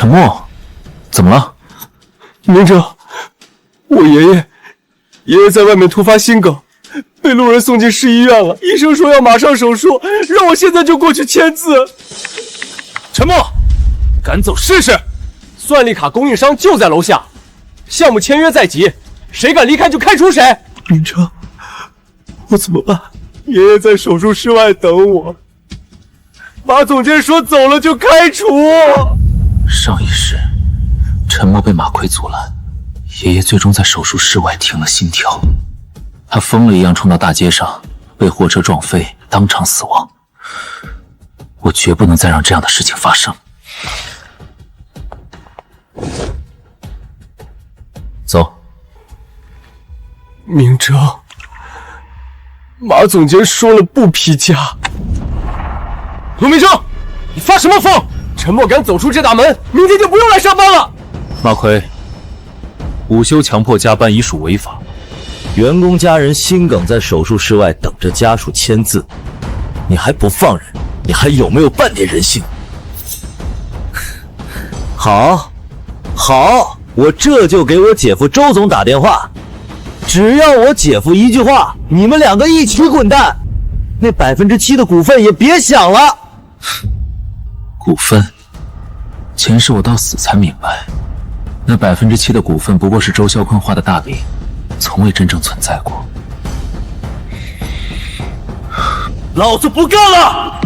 陈默，怎么了？明哲，我爷爷在外面突发心梗，被路人送进市医院了。医生说要马上手术，让我现在就过去签字。陈默，赶走试试！算力卡供应商就在楼下，项目签约在即，谁敢离开就开除谁。明哲，我怎么办？爷爷在手术室外等我，马总监说走了就开除。上一世，陈默被马奎阻拦，爷爷最终在手术室外停了心跳。他疯了一样冲到大街上，被货车撞飞，当场死亡。我绝不能再让这样的事情发生。走。明哲，马总监说了不批假。陆明正，你发什么疯？陈默敢走出这大门，明天就不用来上班了。马奎，午休强迫加班已属违法。员工家人心梗在手术室外等着家属签字，你还不放人？你还有没有半点人性？好，我这就给我姐夫周总打电话，只要我姐夫一句话，你们两个一起滚蛋，那7%的股份也别想了。股份，前世我到死才明白，那7%的股份不过是周啸坤画的大饼，从未真正存在过。老子不干了！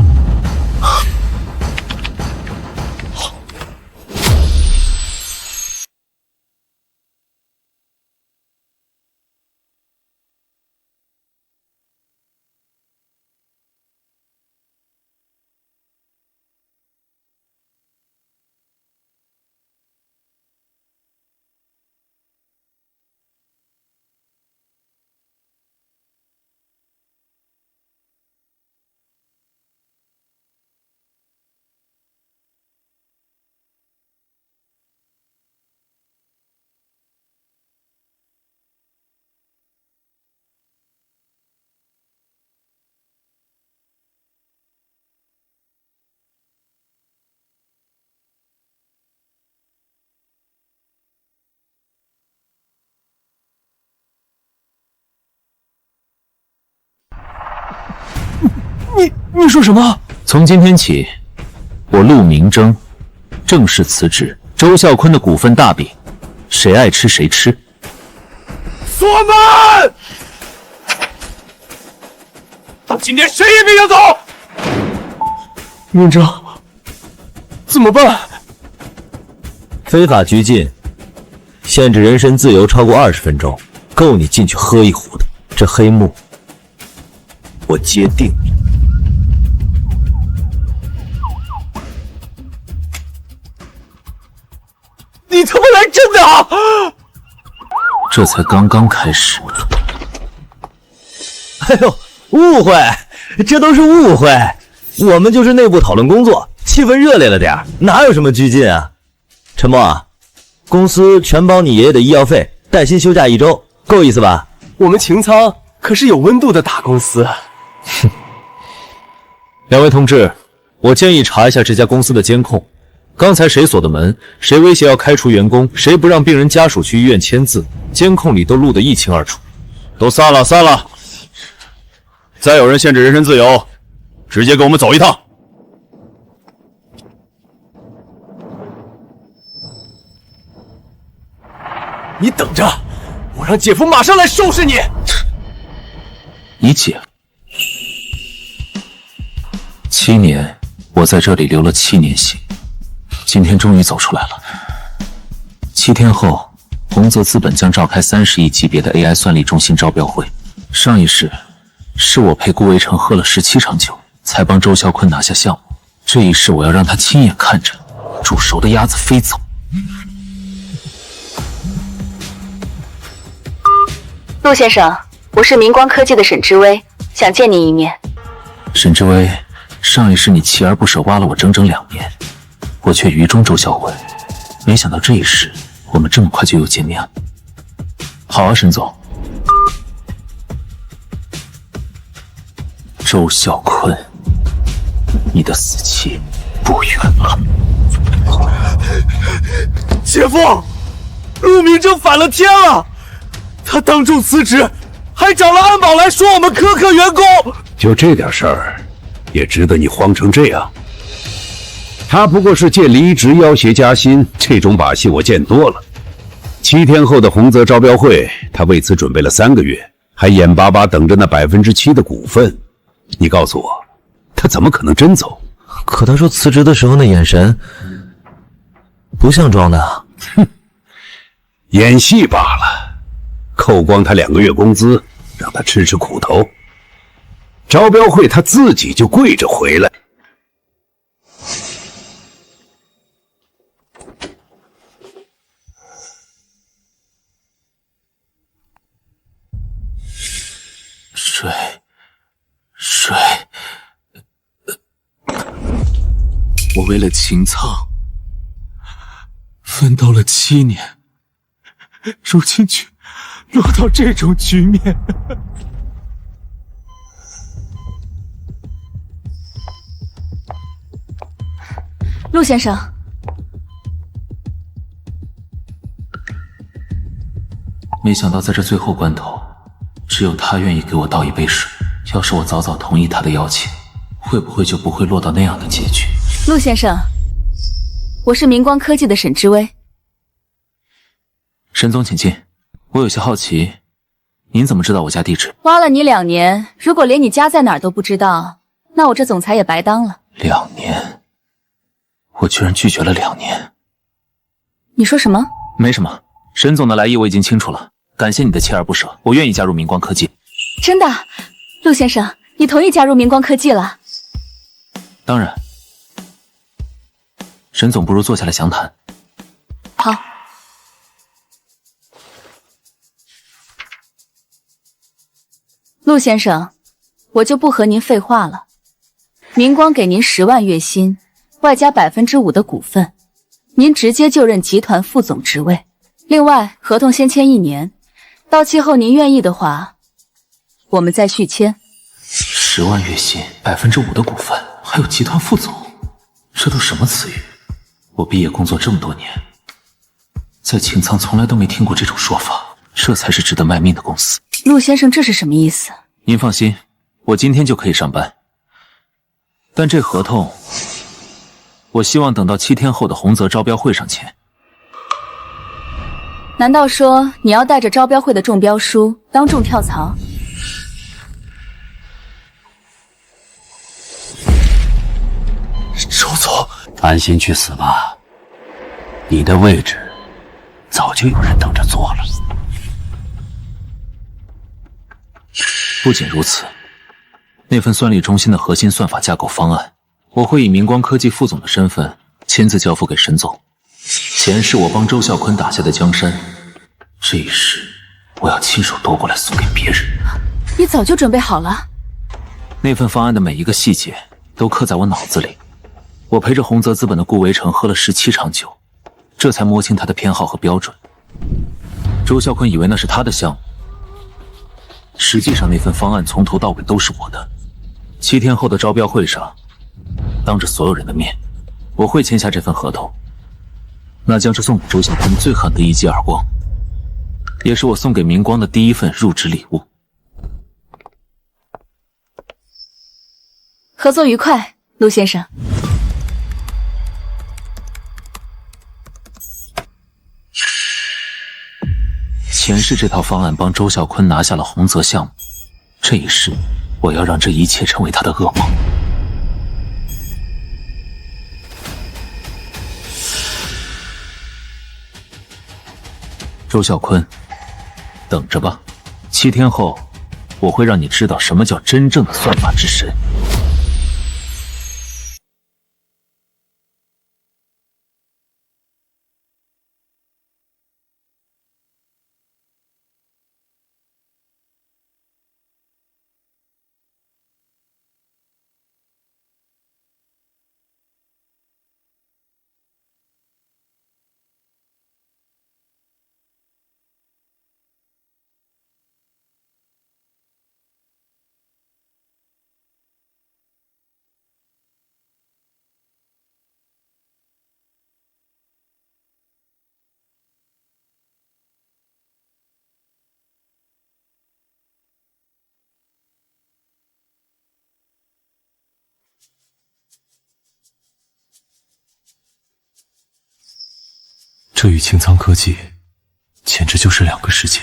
你说什么？从今天起，我陆明征正式辞职，周啸坤的股份大饼，谁爱吃谁吃。锁门！今天谁也别想走！明哲，怎么办？非法拘禁，限制人身自由超过20分钟，够你进去喝一壶的。这黑幕，我接定。你他妈来真的啊！这才刚刚开始。哎呦，误会，这都是误会。我们就是内部讨论工作，气氛热烈了点，哪有什么拘禁啊？陈默，公司全包你爷爷的医药费，带薪休假1周，够意思吧？我们擎苍可是有温度的大公司。哼，两位同志，我建议查一下这家公司的监控。刚才谁锁的门，谁威胁要开除员工，谁不让病人家属去医院签字，监控里都录得一清二楚。都散了，散了！再有人限制人身自由，直接跟我们走一趟。你等着，我让姐夫马上来收拾你！你姐，7年，我在这里留了7年刑。今天终于走出来了。7天后，宏泽资本将召开30亿级别的 AI 算力中心招标会。上一世，是我陪顾维成喝了17场酒，才帮周啸坤拿下项目。这一世，我要让他亲眼看着煮熟的鸭子飞走。陆先生，我是明光科技的沈之薇，想见您一面。沈之薇，上一世你锲而不舍挖了我整整2年。我却愚忠周啸坤，没想到这一世我们这么快就又见面了。好啊，沈总。周啸坤，你的死期不远了。姐夫，陆明正反了天了，他当众辞职，还找了安保来说我们苛刻员工。就这点事儿，也值得你慌成这样？他不过是借离职要挟加薪，这种把戏我见多了。7天后的洪泽招标会，他为此准备了3个月，还眼巴巴等着那7%的股份。你告诉我，他怎么可能真走？可他说辞职的时候那眼神，不像装的。哼，演戏罢了。扣光他2个月工资，让他吃吃苦头。招标会他自己就跪着回来。水，我为了秦苍奋斗了7年，如今却落到这种局面。陆先生，没想到在这最后关头，只有他愿意给我倒一杯水。要是我早早同意他的邀请，会不会就不会落到那样的结局？陆先生，我是明光科技的沈之薇。沈总，请进。我有些好奇，您怎么知道我家地址？挖了你2年，如果连你家在哪儿都不知道，那我这总裁也白当了。2年，我居然拒绝了2年。你说什么？没什么，沈总的来意我已经清楚了。感谢你的锲而不舍，我愿意加入明光科技。真的？陆先生，你同意加入明光科技了？当然。沈总，不如坐下来详谈。好。陆先生，我就不和您废话了。明光给您10万月薪，外加5%的股份，您直接就任集团副总职位。另外，合同先签1年，到期后您愿意的话，我们再续签。10万月薪，5%的股份，还有集团副总，这都什么词语？我毕业工作这么多年，在秦苍从来都没听过这种说法，这才是值得卖命的公司。陆先生，这是什么意思？您放心，我今天就可以上班。但这合同，我希望等到7天后的洪泽招标会上签。难道说你要带着招标会的中标书当众跳槽？周总，安心去死吧，你的位置早就有人等着坐了。不仅如此，那份算力中心的核心算法架构方案，我会以明光科技副总的身份亲自交付给沈总。钱是我帮周啸坤打下的江山，这一世我要亲手夺过来送给别人。你早就准备好了？那份方案的每一个细节都刻在我脑子里。我陪着洪泽资本的顾维成喝了17场酒，这才摸清他的偏好和标准。周啸坤以为那是他的项目，实际上那份方案从头到尾都是我的。7天后的招标会上，当着所有人的面，我会签下这份合同，那将是送给周啸坤最狠的一记耳光，也是我送给明光的第一份入职礼物。合作愉快，陆先生。前世这套方案帮周啸坤拿下了洪泽项目，这一世我要让这一切成为他的噩梦。周啸坤，等着吧，7天后我会让你知道什么叫真正的算法之神。这与青苍科技简直就是两个世界。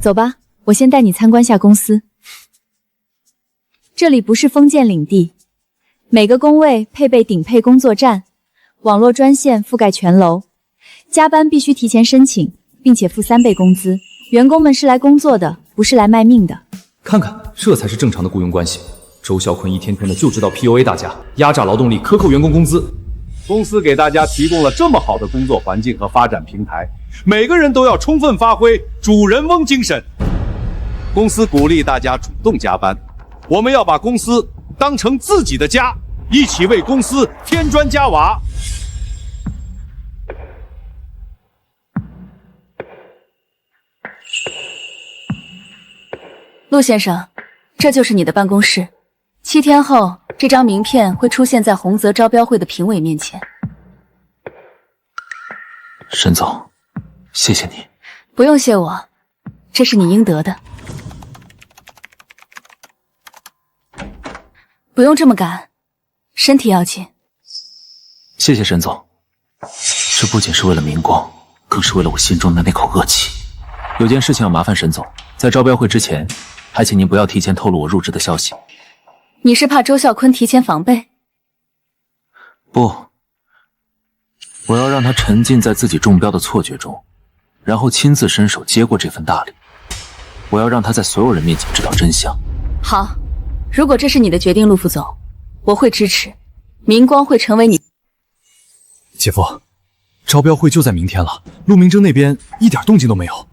走吧，我先带你参观下公司。这里不是封建领地，每个工位配备顶配工作站，网络专线覆盖全楼。加班必须提前申请，并且付3倍工资。员工们是来工作的，不是来卖命的。看看，这才是正常的雇佣关系。周啸坤一天天的就知道 PUA 大家，压榨劳动力，克扣员工工资。公司给大家提供了这么好的工作环境和发展平台，每个人都要充分发挥主人翁精神。公司鼓励大家主动加班，我们要把公司当成自己的家，一起为公司添砖加瓦。陆先生，这就是你的办公室。7天后，这张名片会出现在洪泽招标会的评委面前。沈总，谢谢你。不用谢我，这是你应得的。不用这么赶，身体要紧。谢谢沈总，这不仅是为了明光，更是为了我心中的那口恶气。有件事情要麻烦沈总，在招标会之前，还请您不要提前透露我入职的消息。你是怕周啸坤提前防备？不，我要让他沉浸在自己中标的错觉中，然后亲自伸手接过这份大礼。我要让他在所有人面前知道真相。好，如果这是你的决定，陆副总，我会支持。明光会成为你。姐夫，招标会就在明天了，陆明征那边一点动静都没有。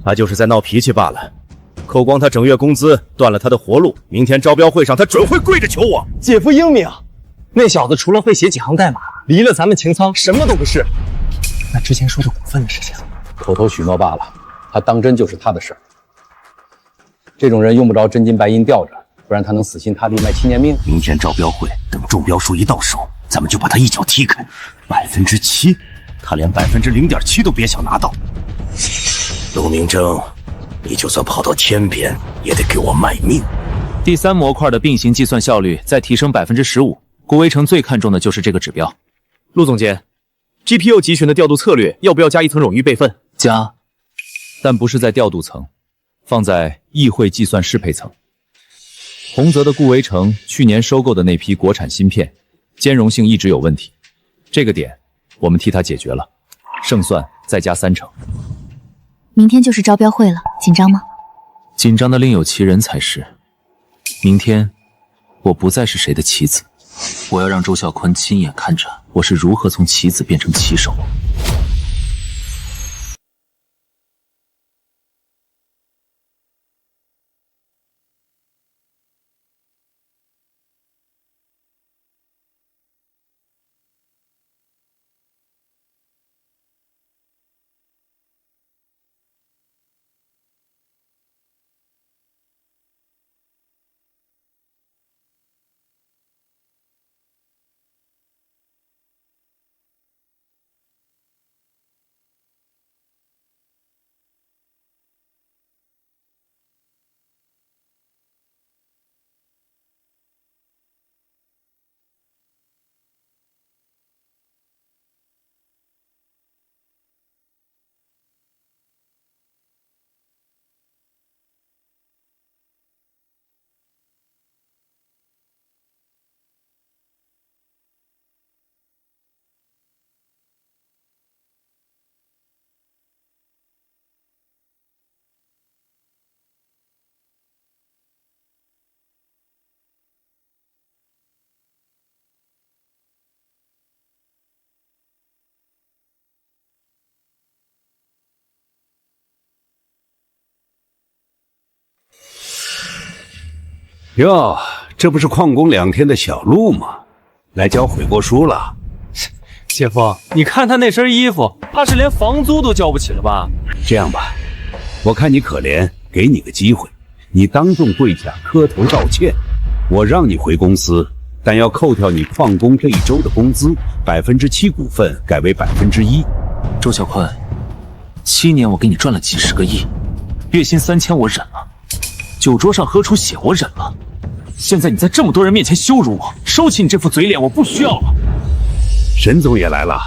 他就是在闹脾气罢了。扣光他整月工资，断了他的活路。明天招标会上，他准会跪着求我。姐夫英明，那小子除了会写几行代码，离了咱们擎苍什么都不是。那之前说的股份的事情，口头许诺罢了，他当真就是他的事儿。这种人用不着真金白银吊着，不然他能死心塌地卖7年命。明天招标会，等中标书一到手，咱们就把他一脚踢开。7%，他连0.7%都别想拿到。陆明征，你就算跑到天边，也得给我卖命。第3模块的并行计算效率再提升15%，顾维成最看重的就是这个指标。陆总监 ，GPU 集群的调度策略要不要加一层冗余备份？加，但不是在调度层，放在议会计算适配层。洪泽的顾维成去年收购的那批国产芯片，兼容性一直有问题，这个点我们替他解决了，胜算再加3成。明天就是招标会了，紧张吗？紧张的另有其人才是。明天，我不再是谁的棋子，我要让周啸坤亲眼看着我是如何从棋子变成棋手。哟，这不是旷工2天的小陆吗？来交悔过书了。姐夫，你看他那身衣服，怕是连房租都交不起了吧？这样吧，我看你可怜，给你个机会，你当众跪下磕头道歉。我让你回公司，但要扣掉你旷工这一周的工资，7%股份改为1%。周啸坤，7年我给你赚了几10个亿，月薪3000我忍了，酒桌上喝出血我忍了，现在你在这么多人面前羞辱我，收起你这副嘴脸，我不需要了。沈总也来了，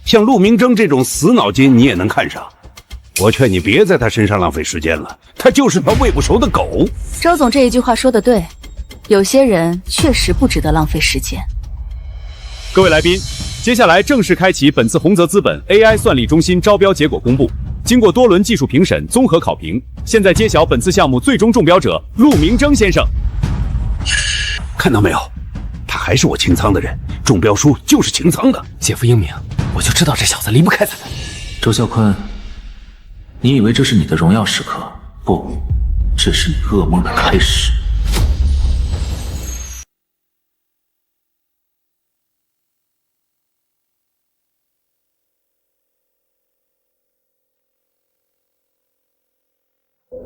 像陆明征这种死脑筋你也能看上？我劝你别在他身上浪费时间了，他就是条喂不熟的狗。周总这一句话说得对，有些人确实不值得浪费时间。各位来宾，接下来正式开启本次宏泽资本 AI 算力中心招标结果公布。经过多轮技术评审综合考评，现在揭晓本次项目最终中标者陆明征先生。看到没有，他还是我清仓的人，中标书就是清仓的。姐夫英明，我就知道这小子离不开咱们。周啸坤，你以为这是你的荣耀时刻？不，这是你噩梦的开始。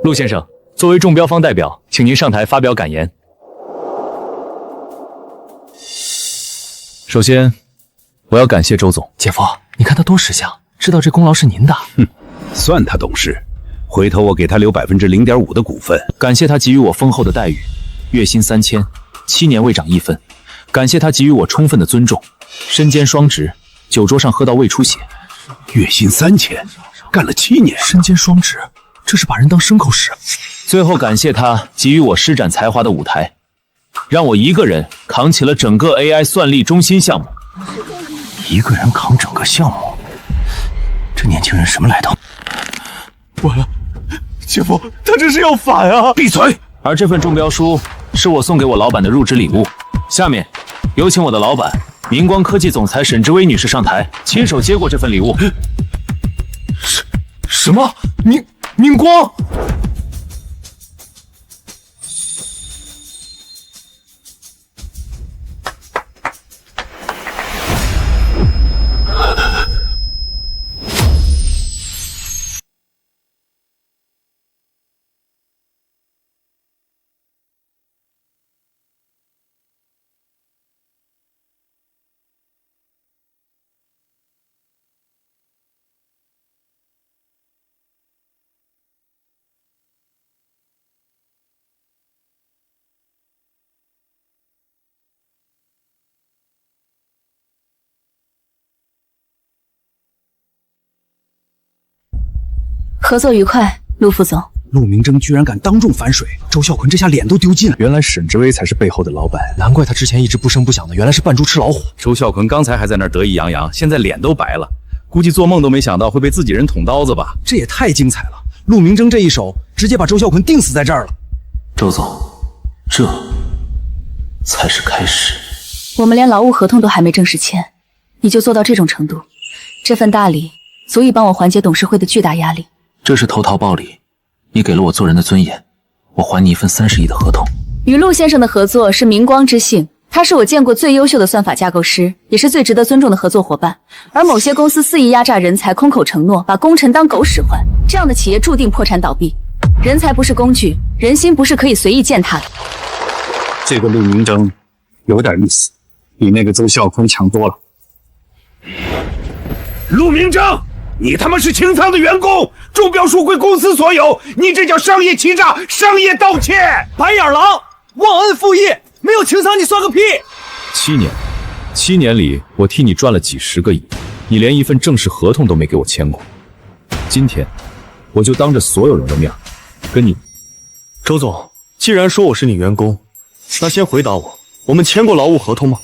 陆先生，作为中标方代表，请您上台发表感言。首先，我要感谢周总。姐夫，你看他多识相，知道这功劳是您的。算他懂事。回头我给他留0.5%的股份。感谢他给予我丰厚的待遇，月薪3000，7年未涨1分。感谢他给予我充分的尊重，身兼双职，酒桌上喝到胃出血。月薪3000，干了7年，身兼双职，这是把人当牲口使。最后感谢他给予我施展才华的舞台，让我一个人扛起了整个 AI 算力中心项目。一个人扛整个项目，这年轻人什么来头？完了，姐夫，他这是要反啊！闭嘴！而这份中标书是我送给我老板的入职礼物。下面有请我的老板明光科技总裁沈之薇女士上台，亲手接过这份礼物。什么？明光？合作愉快，陆副总。陆明征居然敢当众反水，周啸坤这下脸都丢尽了。原来沈之薇才是背后的老板，难怪他之前一直不声不响的，原来是扮猪吃老虎。周啸坤刚才还在那儿得意洋洋，现在脸都白了，估计做梦都没想到会被自己人捅刀子吧？这也太精彩了！陆明征这一手直接把周啸坤定死在这儿了。周总，这才是开始。我们连劳务合同都还没正式签，你就做到这种程度，这份大礼足以帮我缓解董事会的巨大压力。这是投桃报李，你给了我做人的尊严，我还你一份30亿的合同。与陆先生的合作是明光之幸，他是我见过最优秀的算法架构师，也是最值得尊重的合作伙伴。而某些公司肆意压榨人才，空口承诺，把功臣当狗使唤，这样的企业注定破产倒闭。人才不是工具，人心不是可以随意践踏的。这个陆明征有点意思，比那个周啸坤强多了。陆明征，你他妈是清仓的员工，中标书归公司所有，你这叫商业欺诈、商业盗窃！白眼狼，忘恩负义，没有清仓你算个屁！7年里我替你赚了几10个亿，你连一份正式合同都没给我签过。今天我就当着所有人的面跟你。周总，既然说我是你员工，那先回答我们签过劳务合同吗？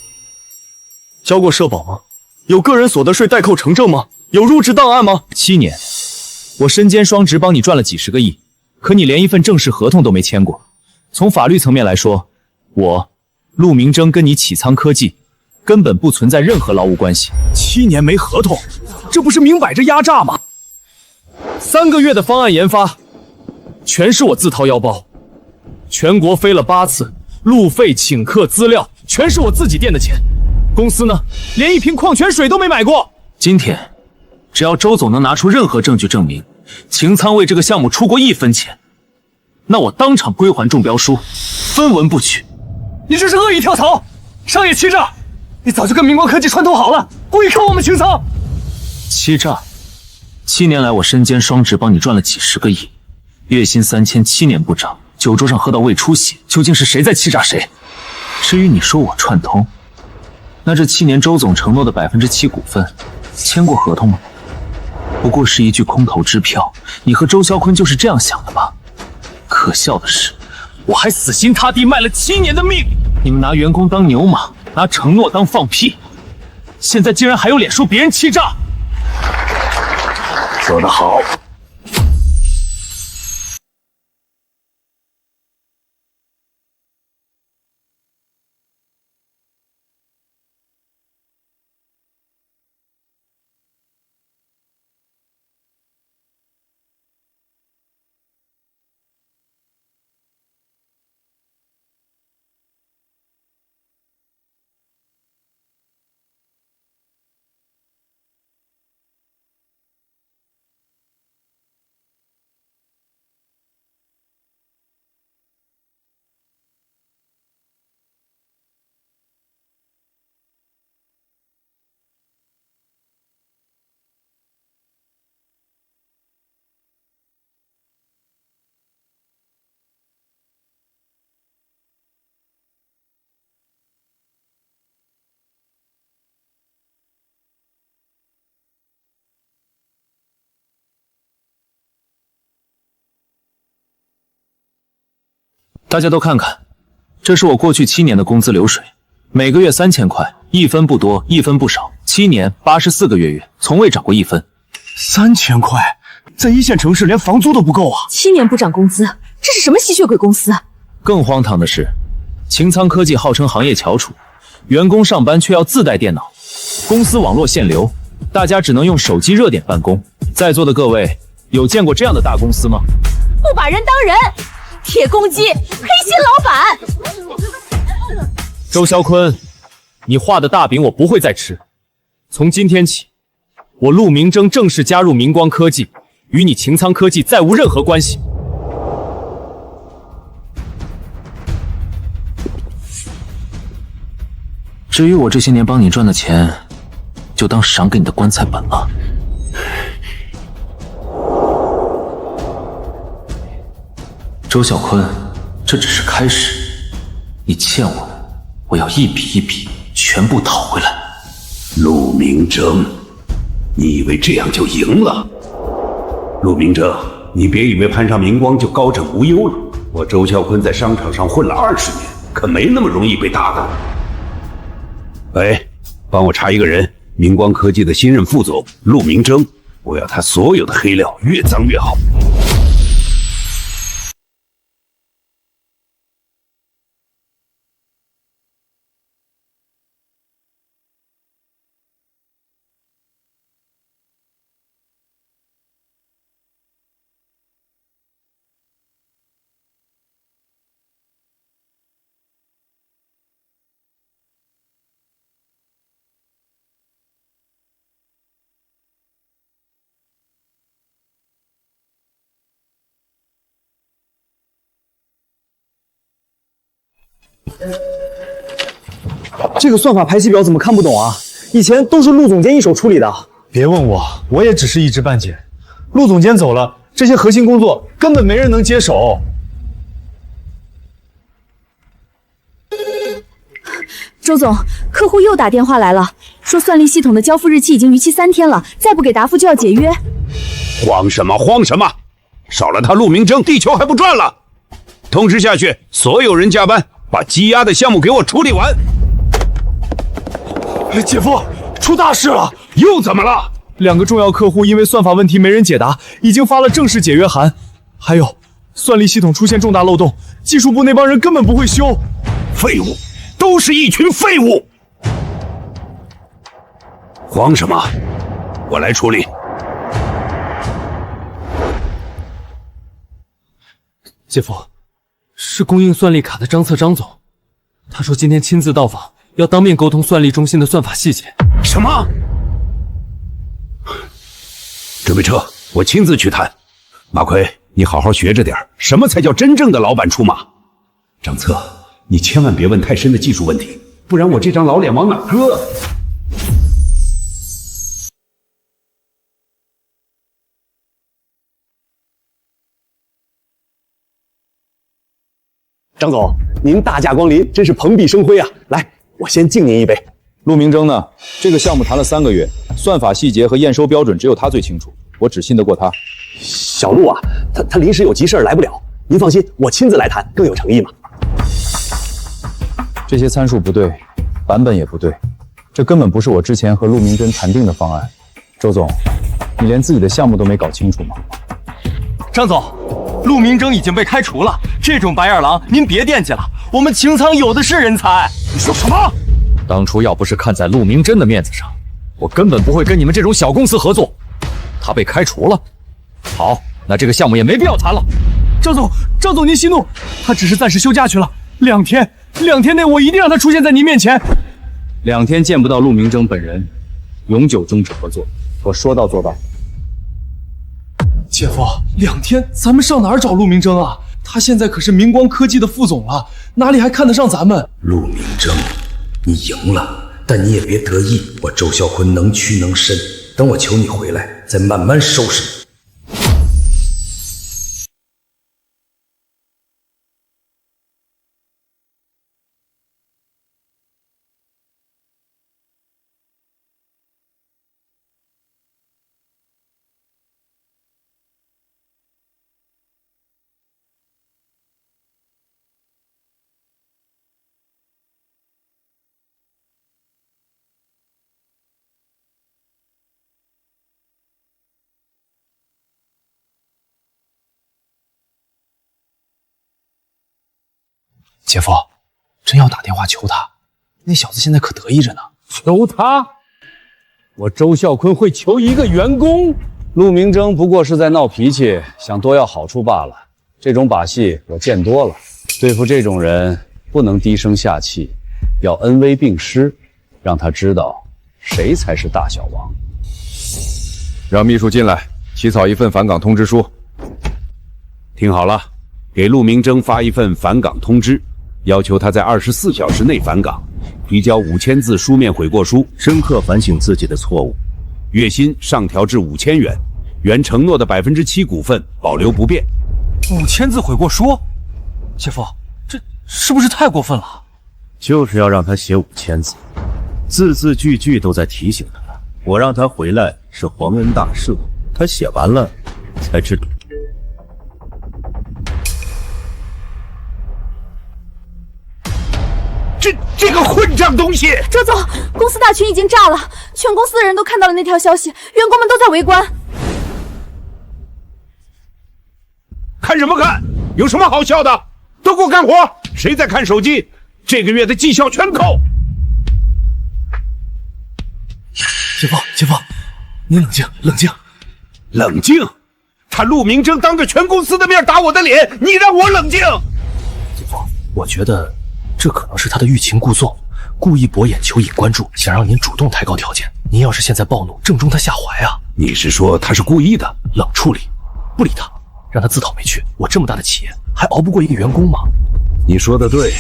交过社保吗？有个人所得税代扣凭证吗？有入职档案吗？7年，我身兼双职帮你赚了几10个亿，可你连一份正式合同都没签过。从法律层面来说，我陆明征跟你启仓科技根本不存在任何劳务关系。7年没合同，这不是明摆着压榨吗？3个月的方案研发，全是我自掏腰包，全国飞了8次，路费、请客、资料，全是我自己垫的钱。公司呢，连一瓶矿泉水都没买过。今天，只要周总能拿出任何证据证明秦仓为这个项目出过1分钱，那我当场归还中标书，分文不取。你这是恶意跳槽，商业欺诈！你早就跟明光科技串通好了，故意坑我们秦仓。欺诈？7年来我身兼双职，帮你赚了几10个亿，月薪3000，7年不涨，酒桌上喝到胃出血，究竟是谁在欺诈谁？至于你说我串通，那这7年周总承诺的7%股份，签过合同吗？不过是一句空头支票。你和周啸坤就是这样想的吧？可笑的是，我还死心塌地卖了7年的命，你们拿员工当牛马，拿承诺当放屁，现在竟然还有脸说别人欺诈。说得好。大家都看看，这是我过去7年的工资流水，每个月3000块，一分不多，一分不少，7年84个月，从未涨过1分。3000块，在1线城市连房租都不够啊！7年不涨工资，这是什么吸血鬼公司？更荒唐的是，擎苍科技号称行业翘楚，员工上班却要自带电脑，公司网络限流，大家只能用手机热点办公。在座的各位，有见过这样的大公司吗？不把人当人，铁公鸡，黑心老板。周啸坤，你画的大饼我不会再吃。从今天起，我陆明征正式加入明光科技，与你擎苍科技再无任何关系。至于我这些年帮你赚的钱，就当赏给你的棺材本了。周啸坤，这只是开始，你欠我的，我要一笔一笔全部讨回来。陆明征，你以为这样就赢了？陆明征，你别以为攀上明光就高枕无忧了。我周啸坤在商场上混了20年，可没那么容易被打的。喂，帮我查一个人，明光科技的新任副总陆明征，我要他所有的黑料，越脏越好。这个算法排期表怎么看不懂啊？以前都是陆总监一手处理的。别问我，我也只是一知半解。陆总监走了，这些核心工作根本没人能接手。周总，客户又打电话来了，说算力系统的交付日期已经逾期3天了，再不给答复就要解约。慌什么慌什么？少了他陆明征，地球还不转了！通知下去，所有人加班，把积压的项目给我处理完。姐夫，出大事了！又怎么了？2个重要客户因为算法问题没人解答，已经发了正式解约函。还有，算力系统出现重大漏洞，技术部那帮人根本不会修。废物，都是一群废物！慌什么？我来处理。姐夫，是供应算力卡的张策张总，他说今天亲自到访，要当面沟通算力中心的算法细节。什么？准备撤，我亲自去谈。马奎，你好好学着点，什么才叫真正的老板出马？张策，你千万别问太深的技术问题，不然我这张老脸往哪搁？张总，您大驾光临，真是蓬荜生辉啊！来，我先敬您一杯。陆明征呢？这个项目谈了3个月，算法细节和验收标准只有他最清楚，我只信得过他。小陆啊，他临时有急事来不了，您放心，我亲自来谈更有诚意嘛。这些参数不对，版本也不对，这根本不是我之前和陆明征谈定的方案。周总，你连自己的项目都没搞清楚吗？张总，陆明征已经被开除了，这种白眼狼您别惦记了，我们擎苍有的是人才。你说什么？当初要不是看在陆明征的面子上，我根本不会跟你们这种小公司合作。他被开除了，好，那这个项目也没必要谈了。张总您息怒，他只是暂时休假去了，2天内我一定让他出现在您面前。2天见不到陆明征本人，永久终止合作。我说到做到。姐夫，2天咱们上哪儿找陆明征啊？他现在可是明光科技的副总了，哪里还看得上咱们？陆明征，你赢了，但你也别得意，我周啸坤能屈能伸，等我求你回来，再慢慢收拾你。姐夫，真要打电话求他，那小子现在可得意着呢。求他？我周啸坤会求一个员工？陆明征不过是在闹脾气，想多要好处罢了。这种把戏我见多了，对付这种人不能低声下气，要恩威并施，让他知道谁才是大小王。让秘书进来，起草一份返岗通知书。听好了，给陆明征发一份返岗通知，要求他在24小时内返岗，提交5000字书面悔过书，深刻反省自己的错误。月薪上调至5000元，原承诺的7%股份保留不变。5000字悔过书，姐夫，这是不是太过分了？就是要让他写5000字，字字句句都在提醒他。我让他回来是皇恩大赦，他写完了才知道。这个混账东西！周总，公司大群已经炸了，全公司的人都看到了那条消息，员工们都在围观。看什么看？有什么好笑的？都给我干活！谁在看手机？这个月的绩效全扣！姐夫，你冷静，冷静，冷静！他陆明征当着全公司的面打我的脸，你让我冷静？姐夫，我觉得这可能是他的欲擒故纵，故意博眼球引关注，想让您主动抬高条件。您要是现在暴怒，正中他下怀啊！你是说他是故意的？冷处理，不理他，让他自讨没趣。我这么大的企业，还熬不过一个员工吗？你说的对，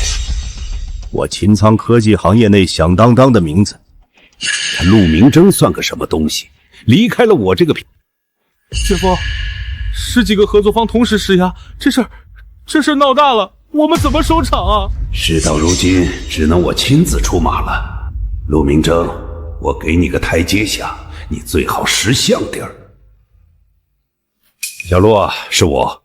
我秦苍科技行业内响当当的名字，他陆明征算个什么东西？离开了我这个姐夫，10几个合作方同时施压，这事闹大了，我们怎么收场啊？事到如今，只能我亲自出马了。陆明征，我给你个台阶下，你最好识相点儿。小陆啊，是我。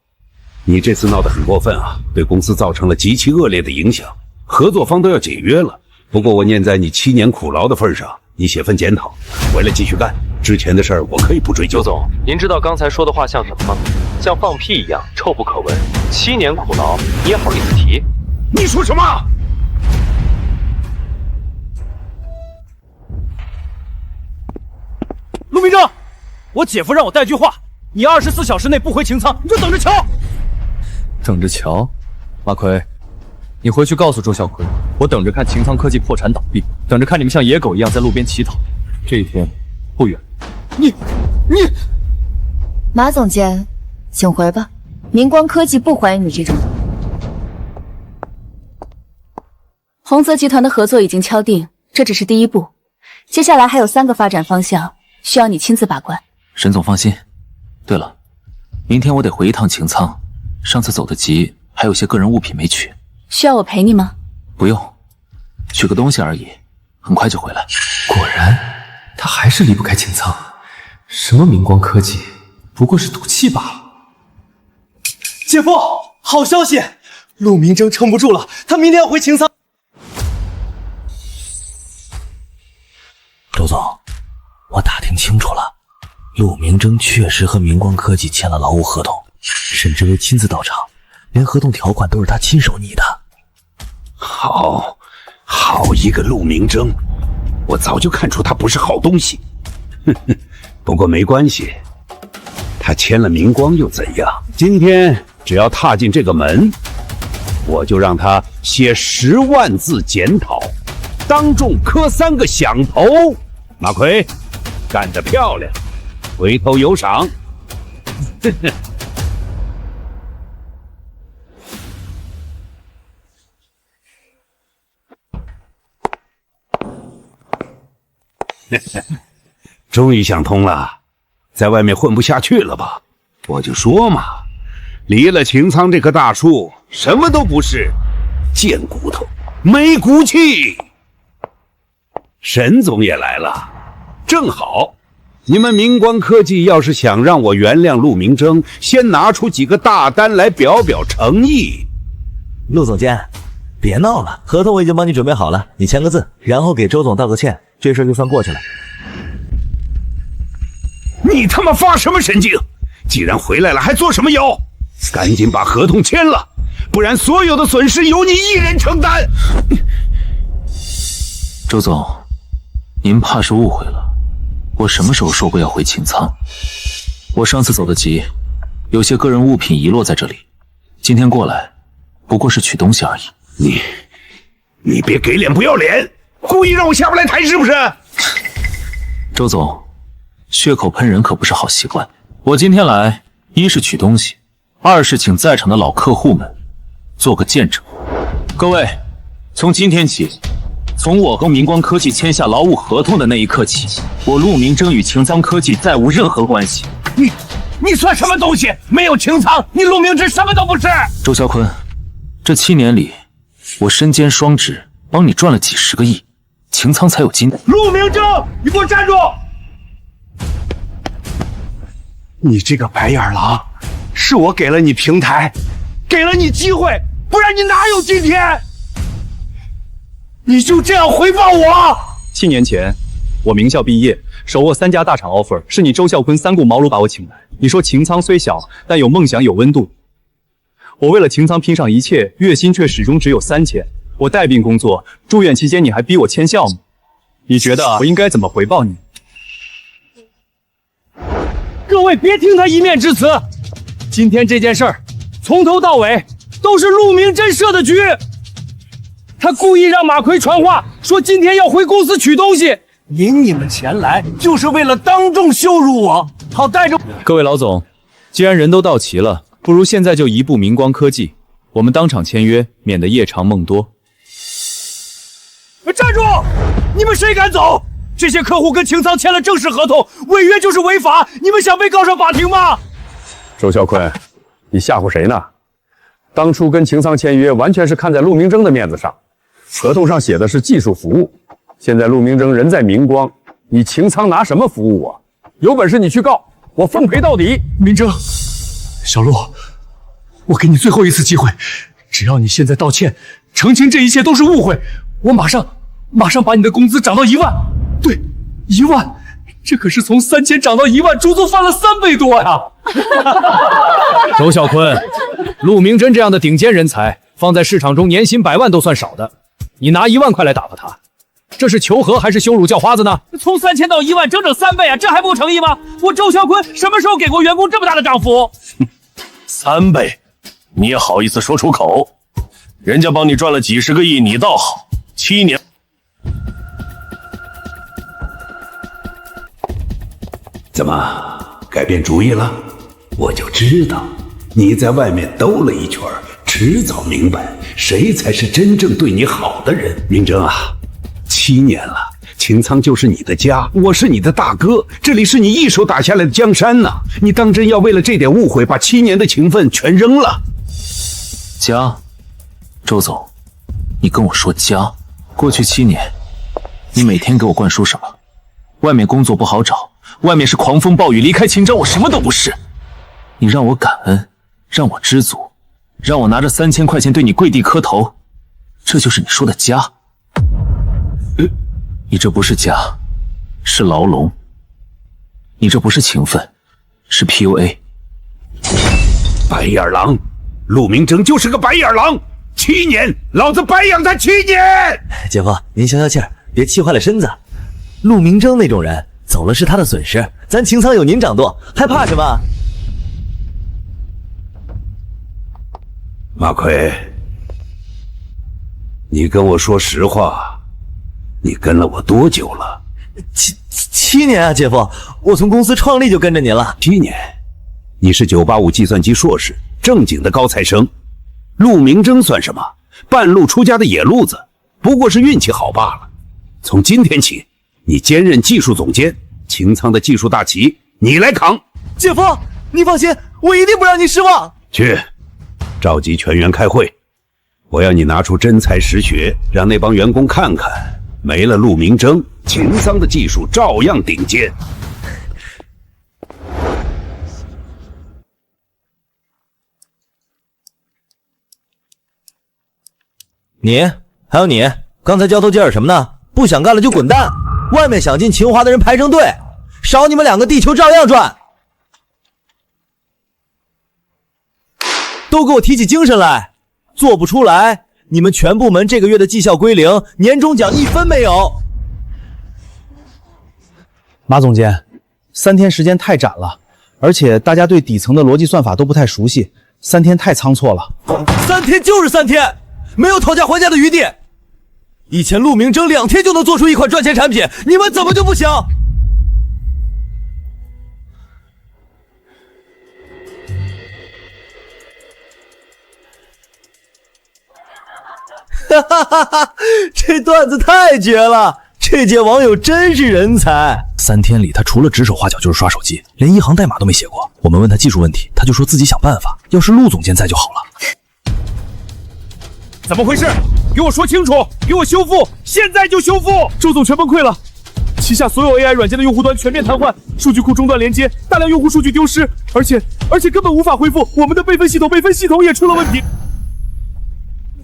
你这次闹得很过分啊，对公司造成了极其恶劣的影响，合作方都要解约了。不过我念在你7年苦劳的份上，你写份检讨，回来继续干。之前的事儿我可以不追究。周总，您知道刚才说的话像什么吗？像放屁一样臭不可闻。7年苦劳，你也好意思提？你说什么？陆明征，我姐夫让我带句话，你24小时内不回擎苍，你就等着瞧。等着瞧，马奎，你回去告诉周啸坤，我等着看擎苍科技破产倒闭，等着看你们像野狗一样在路边乞讨。这一天不远。你，马总监，请回吧。明光科技不欢迎你这种人。宏泽集团的合作已经敲定，这只是第一步，接下来还有3个发展方向需要你亲自把关。沈总放心。对了，明天我得回一趟擎苍，上次走得急，还有些个人物品没取。需要我陪你吗？不用，取个东西而已，很快就回来。果然，他还是离不开擎苍。什么明光科技，不过是赌气罢了。姐夫，好消息，陆明征撑不住了，他明天要回擎苍。周总，我打听清楚了，陆明征确实和明光科技签了劳务合同，沈之威亲自到场，连合同条款都是他亲手拟的。好一个陆明征，我早就看出他不是好东西。哼哼，不过没关系，他签了明光又怎样？今天只要踏进这个门，我就让他写10万字检讨，当众磕3个响头。马奎，干得漂亮，回头有赏。终于想通了，在外面混不下去了吧？我就说嘛，离了擎苍这棵大树，什么都不是，贱骨头，没骨气。沈总也来了，正好，你们明光科技要是想让我原谅陆明征，先拿出几个大单来表表诚意。陆总监，别闹了，合同我已经帮你准备好了，你签个字，然后给周总道个歉，这事就算过去了。你他妈发什么神经？既然回来了，还作什么妖？赶紧把合同签了，不然所有的损失由你一人承担。周总，您怕是误会了，我什么时候说过要回擎苍？我上次走得急，有些个人物品遗落在这里，今天过来不过是取东西而已。你别给脸不要脸，故意让我下不来台是不是？周总，血口喷人可不是好习惯。我今天来，一是取东西，二是请在场的老客户们做个见证。各位，从今天起，从我和明光科技签下劳务合同的那一刻起，我陆明征与擎苍科技再无任何关系。你算什么东西？没有擎苍，你陆明征什么都不是。周啸坤，这7年里，我身兼双职，帮你赚了几10个亿，擎苍才有今天。陆明征，你给我站住！你这个白眼狼，是我给了你平台，给了你机会，不然你哪有今天？你就这样回报我？7年前，我名校毕业，手握3家大厂 offer， 是你周啸坤3顾茅庐把我请来。你说擎苍虽小，但有梦想有温度。我为了擎苍拼上一切，月薪却始终只有3000。我带病工作，住院期间你还逼我签项目，你觉得我应该怎么回报你？各位别听他一面之词，今天这件事儿从头到尾都是陆明征设的局。他故意让马奎传话说今天要回公司取东西，引你们前来就是为了当众羞辱我，好带着。各位老总，既然人都到齐了，不如现在就移步明光科技，我们当场签约，免得夜长梦多。站住！你们谁敢走？这些客户跟擎苍签了正式合同，违约就是违法，你们想被告上法庭吗？周啸坤，你吓唬谁呢？当初跟擎苍签约，完全是看在陆明征的面子上，合同上写的是技术服务。现在陆明征人在明光，你擎苍拿什么服务我？有本事你去告，我奉陪到底。明征，小陆，我给你最后一次机会，只要你现在道歉，澄清这一切都是误会，我马上把你的工资涨到1万。对，1万，这可是从3000涨到1万，足足翻了3倍多呀！周啸坤，陆明征这样的顶尖人才，放在市场中年薪100万都算少的，你拿1万块来打发他，这是求和还是羞辱叫花子呢？从3000到1万，整整3倍啊，这还不成意吗？我周啸坤什么时候给过员工这么大的涨幅？3倍，你也好意思说出口？人家帮你赚了几10个亿，你倒好，7年。怎么改变主意了？我就知道你在外面兜了一圈，迟早明白谁才是真正对你好的人。明征啊，7年了，擎苍就是你的家，我是你的大哥，这里是你一手打下来的江山呐！你当真要为了这点误会，把7年的情分全扔了？家，周总，你跟我说家，过去7年，你每天给我灌输什么？外面工作不好找，外面是狂风暴雨，离开秦州我什么都不是。你让我感恩，让我知足，让我拿着3000块钱对你跪地磕头，这就是你说的家？你这不是家，是牢笼。你这不是情分，是 PUA。白眼狼，陆明征就是个白眼狼，7年，老子白养他7年。姐夫，您消消气儿，别气坏了身子。陆明征那种人走了是他的损失，咱秦仓有您掌舵，还怕什么？马奎，你跟我说实话，你跟了我多久了？7年啊，姐夫，我从公司创立就跟着您了。7年？你是985计算机硕士，正经的高材生。陆明征算什么？半路出家的野路子，不过是运气好罢了。从今天起，你兼任技术总监，秦仓的技术大旗你来扛。姐夫，你放心，我一定不让你失望。去，召集全员开会，我要你拿出真才实学，让那帮员工看看，没了陆明征，秦仓的技术照样顶尖。你还有你，刚才交头接耳什么呢？不想干了就滚蛋！外面想进秦华的人排成队，少你们2个地球照样转。都给我提起精神来！做不出来，你们全部门这个月的绩效归0，年终奖1分没有。马总监，3天时间太赶了，而且大家对底层的逻辑算法都不太熟悉，3天太仓促了。3天就是3天，没有讨价还价的余地。以前陆明征2天就能做出一款赚钱产品，你们怎么就不行？哈哈哈哈！这段子太绝了，这届网友真是人才。3天里，他除了指手画脚就是刷手机，连一行代码都没写过。我们问他技术问题，他就说自己想办法。要是陆总监在就好了。怎么回事？给我说清楚！给我修复！现在就修复！周总全崩溃了，旗下所有 AI 软件的用户端全面瘫痪，数据库中断连接，大量用户数据丢失，而且根本无法恢复。我们的备份系统也出了问题。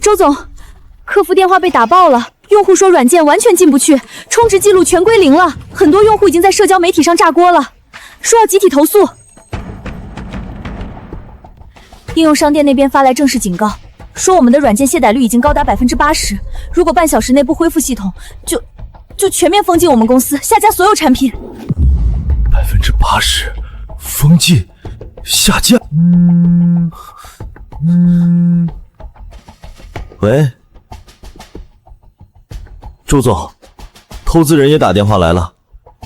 周总，客服电话被打爆了，用户说软件完全进不去，充值记录全归0了，很多用户已经在社交媒体上炸锅了，说要集体投诉。应用商店那边发来正式警告，说我们的软件卸载率已经高达80%，如果半小时内不恢复系统，就全面封禁我们公司，下架所有产品。80%封禁下架。喂，周总，投资人也打电话来了，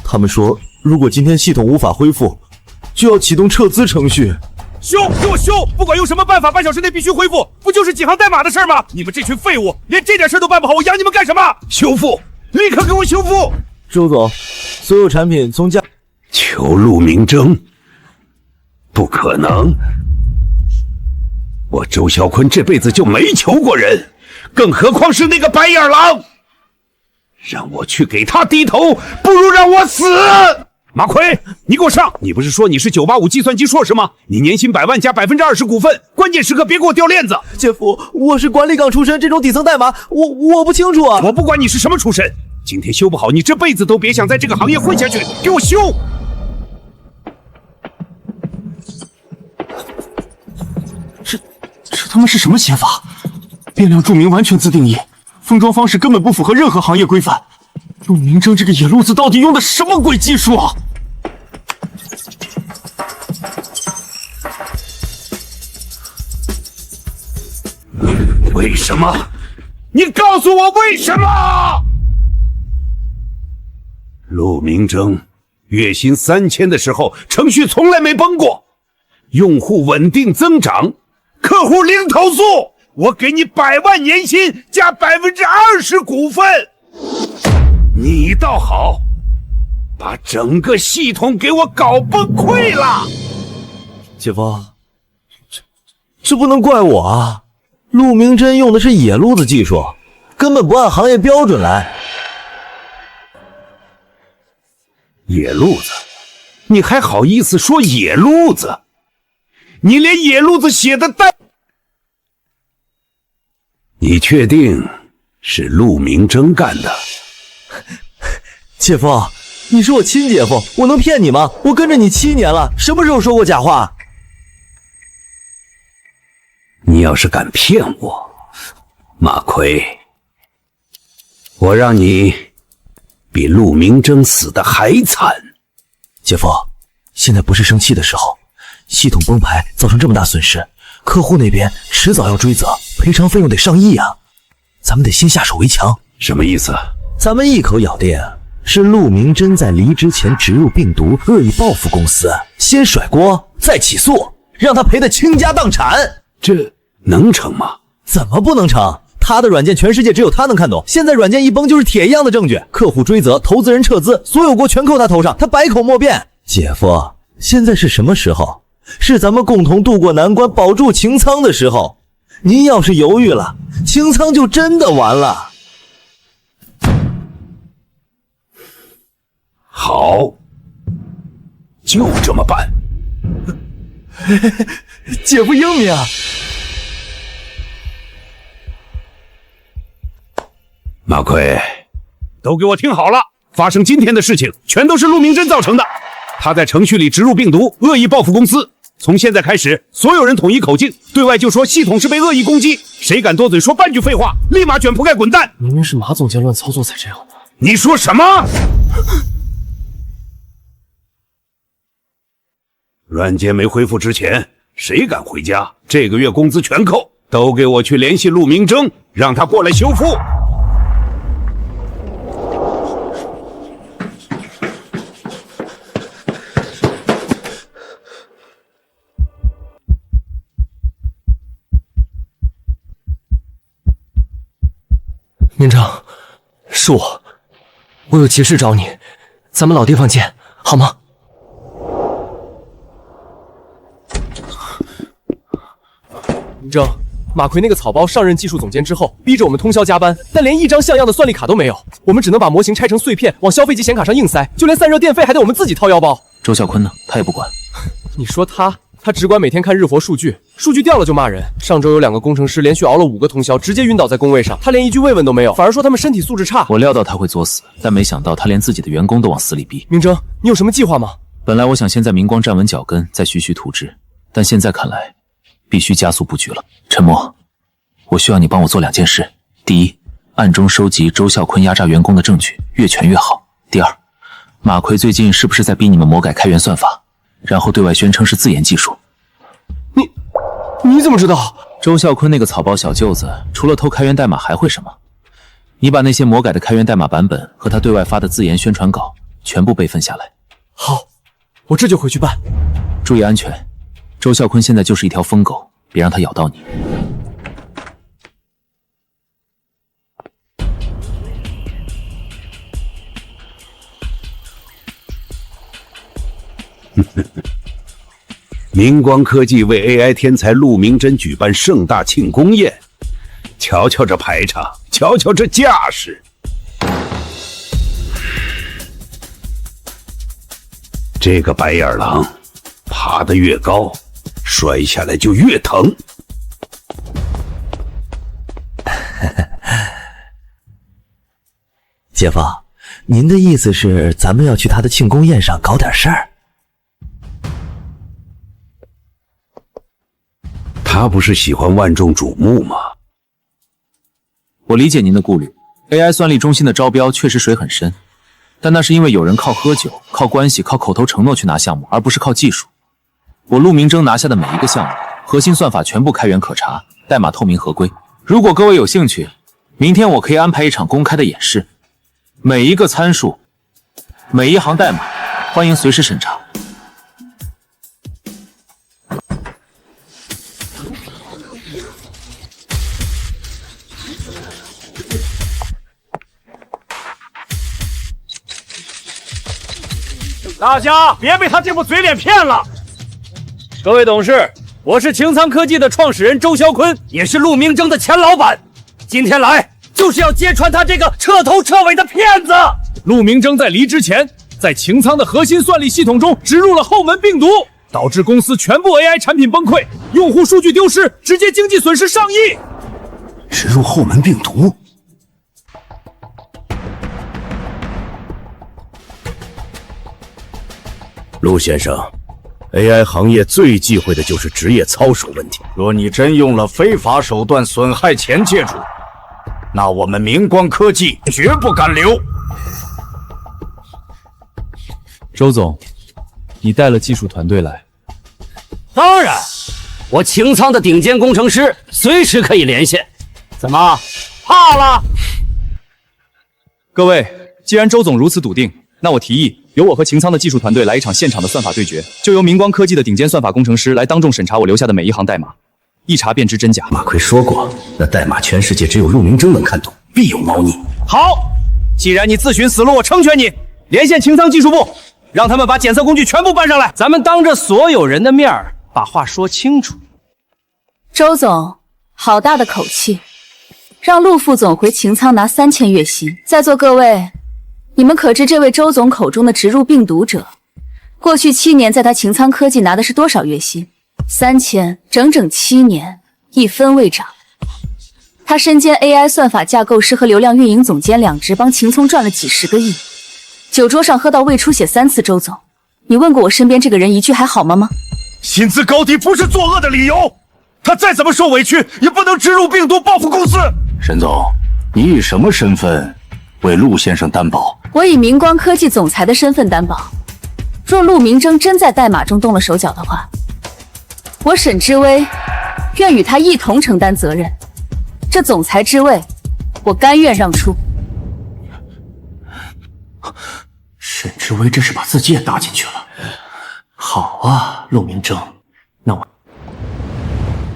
他们说如果今天系统无法恢复，就要启动撤资程序。修，给我修！不管用什么办法，半小时内必须恢复，不就是几行代码的事吗？你们这群废物，连这点事都办不好，我养你们干什么？修复，立刻给我修复！周总，所有产品从价。求陆明征？不可能！我周啸坤这辈子就没求过人，更何况是那个白眼狼！让我去给他低头，不如让我死！马奎，你给我上！你不是说你是985计算机硕士吗？你年薪100万加20%股份，关键时刻别给我掉链子！姐夫，我是管理岗出身，这种底层代码我不清楚啊！我不管你是什么出身，今天修不好，你这辈子都别想在这个行业混下去！给我修！这他妈是什么写法？变量注明完全自定义，封装方式根本不符合任何行业规范。陆明征这个野路子到底用的什么鬼技术啊？为什么？你告诉我为什么？陆明征月薪3000的时候，程序从来没崩过，用户稳定增长，客户零投诉，我给你100万年薪加20%股份。你倒好，把整个系统给我搞崩溃了。姐夫，这不能怪我啊！陆明征用的是野路子技术，根本不按行业标准来。野路子？你还好意思说野路子？你连野路子写的带……你确定是陆明征干的？姐夫，你是我亲姐夫，我能骗你吗？我跟着你7年了，什么时候说过假话？你要是敢骗我，马奎，我让你比陆明征死得还惨。姐夫，现在不是生气的时候，系统崩盘造成这么大损失，客户那边迟早要追责，赔偿费用得上亿啊！咱们得先下手为强。什么意思？咱们一口咬定是陆明征在离职前植入病毒，恶意报复公司，先甩锅再起诉，让他赔得倾家荡产。这能成吗？怎么不能成？他的软件全世界只有他能看懂，现在软件一崩就是铁一样的证据，客户追责，投资人撤资，所有锅全扣他头上，他百口莫辩。姐夫，现在是什么时候？是咱们共同渡过难关，保住擎苍的时候。您要是犹豫了，擎苍就真的完了。好，就这么办。姐夫英明啊！马奎，都给我听好了，发生今天的事情全都是陆明征造成的。他在程序里植入病毒，恶意报复公司。从现在开始，所有人统一口径，对外就说系统是被恶意攻击，谁敢多嘴说半句废话，立马卷铺盖滚蛋！明明是马总监乱操作才这样的。你说什么？软件没恢复之前，谁敢回家？这个月工资全扣！都给我去联系陆明征，让他过来修复。明征，是我有急事找你，咱们老地方见，好吗？明征，马奎那个草包上任技术总监之后，逼着我们通宵加班，但连一张像样的算力卡都没有，我们只能把模型拆成碎片往消费级显卡上硬塞，就连散热电费还得我们自己掏腰包。周啸坤呢？他也不管。你说他只管每天看日活数据，数据掉了就骂人。上周有2个工程师连续熬了5个通宵，直接晕倒在工位上，他连一句慰问都没有，反而说他们身体素质差。我料到他会作死，但没想到他连自己的员工都往死里逼。明征，你有什么计划吗？本来我想先在明光站稳脚跟，再徐徐图之，但现在看来，必须加速布局了。陈默，我需要你帮我做2件事：第一，暗中收集周啸坤压榨员工的证据，越全越好；第二，马奎最近是不是在逼你们魔改开源算法，然后对外宣称是自研技术？你怎么知道？周啸坤那个草包小舅子，除了偷开源代码还会什么？你把那些魔改的开源代码版本和他对外发的自研宣传稿全部备份下来。好，我这就回去办。注意安全，周啸坤现在就是一条疯狗，别让他咬到你。明光科技为 AI 天才陆明征举办盛大庆功宴，瞧瞧这排场，瞧瞧这架势。这个白眼狼爬得越高，摔下来就越疼。姐夫，您的意思是咱们要去他的庆功宴上搞点事儿？他不是喜欢万众瞩目吗？我理解您的顾虑。AI 算力中心的招标确实水很深，但那是因为有人靠喝酒、靠关系、靠口头承诺去拿项目，而不是靠技术。我陆明征拿下的每一个项目，核心算法全部开源可查，代码透明合规。如果各位有兴趣，明天我可以安排一场公开的演示，每一个参数、每一行代码，欢迎随时审查。大家别被他这副嘴脸骗了。各位董事，我是擎苍科技的创始人周啸坤，也是陆明征的前老板。今天来就是要揭穿他这个彻头彻尾的骗子。陆明征在离职前在擎苍的核心算力系统中植入了后门病毒，导致公司全部 AI 产品崩溃，用户数据丢失，直接经济损失上亿。植入后门病毒？陆先生 ，AI 行业最忌讳的就是职业操守问题。若你真用了非法手段损害前界主，那我们明光科技绝不敢留。周总，你带了技术团队来？当然，我擎苍的顶尖工程师随时可以连线。怎么，怕了？各位，既然周总如此笃定，那我提议由我和擎苍的技术团队来一场现场的算法对决，就由明光科技的顶尖算法工程师来当众审查我留下的每一行代码，一查便知真假。马奎说过，那代码全世界只有陆明征能看懂，必有猫腻。好，既然你自寻死路，我成全你，连线擎苍技术部，让他们把检测工具全部搬上来，咱们当着所有人的面儿把话说清楚。周总，好大的口气，让陆副总回擎苍拿3000月薪。在座各位，你们可知这位周总口中的植入病毒者，过去7年在他擎苍科技拿的是多少月薪？3000，整整7年，一分未涨。他身兼 AI 算法架构师和流量运营总监2职，帮擎聪赚了几10个亿。酒桌上喝到胃出血3次，周总，你问过我身边这个人一句还好吗？薪资高低不是作恶的理由，他再怎么受委屈，也不能植入病毒报复公司。沈总，你以什么身份为陆先生担保？我以明光科技总裁的身份担保，若陆明征真在代码中动了手脚的话，我沈之威愿与他一同承担责任。这总裁之位，我甘愿让出。沈之威这是把自己也搭进去了。好啊，陆明征，那我……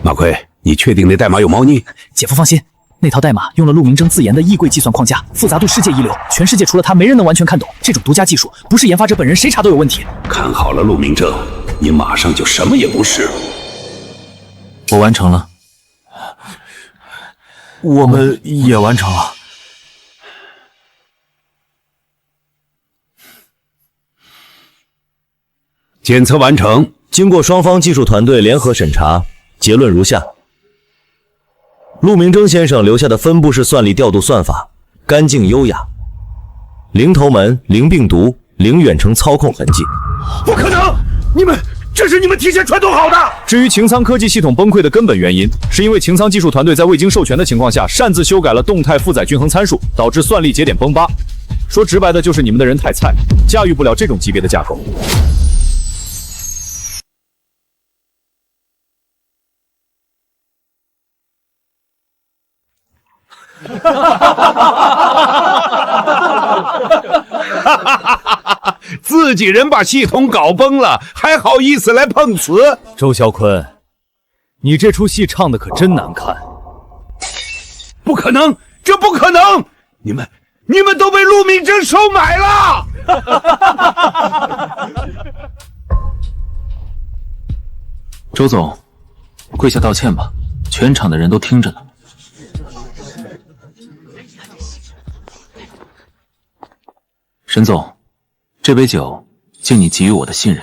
马奎，你确定那代码有猫腻？姐夫放心，那套代码用了陆明征自研的异柜计算框架，复杂度世界一流，全世界除了他没人能完全看懂。这种独家技术，不是研发者本人谁查都有问题。看好了，陆明征，你马上就什么也不是了。我完成了。我们也完成了。检测完成，经过双方技术团队联合审查，结论如下：陆明征先生留下的分布式算力调度算法干净优雅，零头门、零病毒、零远程操控痕迹。不可能！这是你们提前传统好的。至于擎苍科技系统崩溃的根本原因，是因为擎苍技术团队在未经授权的情况下，擅自修改了动态负载均衡参数，导致算力节点崩疤。说直白的，就是你们的人太菜，驾驭不了这种级别的架构。自己人把系统搞崩了，还好意思来碰瓷？周啸坤，你这出戏唱的可真难看！不可能，这不可能！你们都被陆明征收买了！周总，跪下道歉吧，全场的人都听着呢。沈总，这杯酒敬你给予我的信任。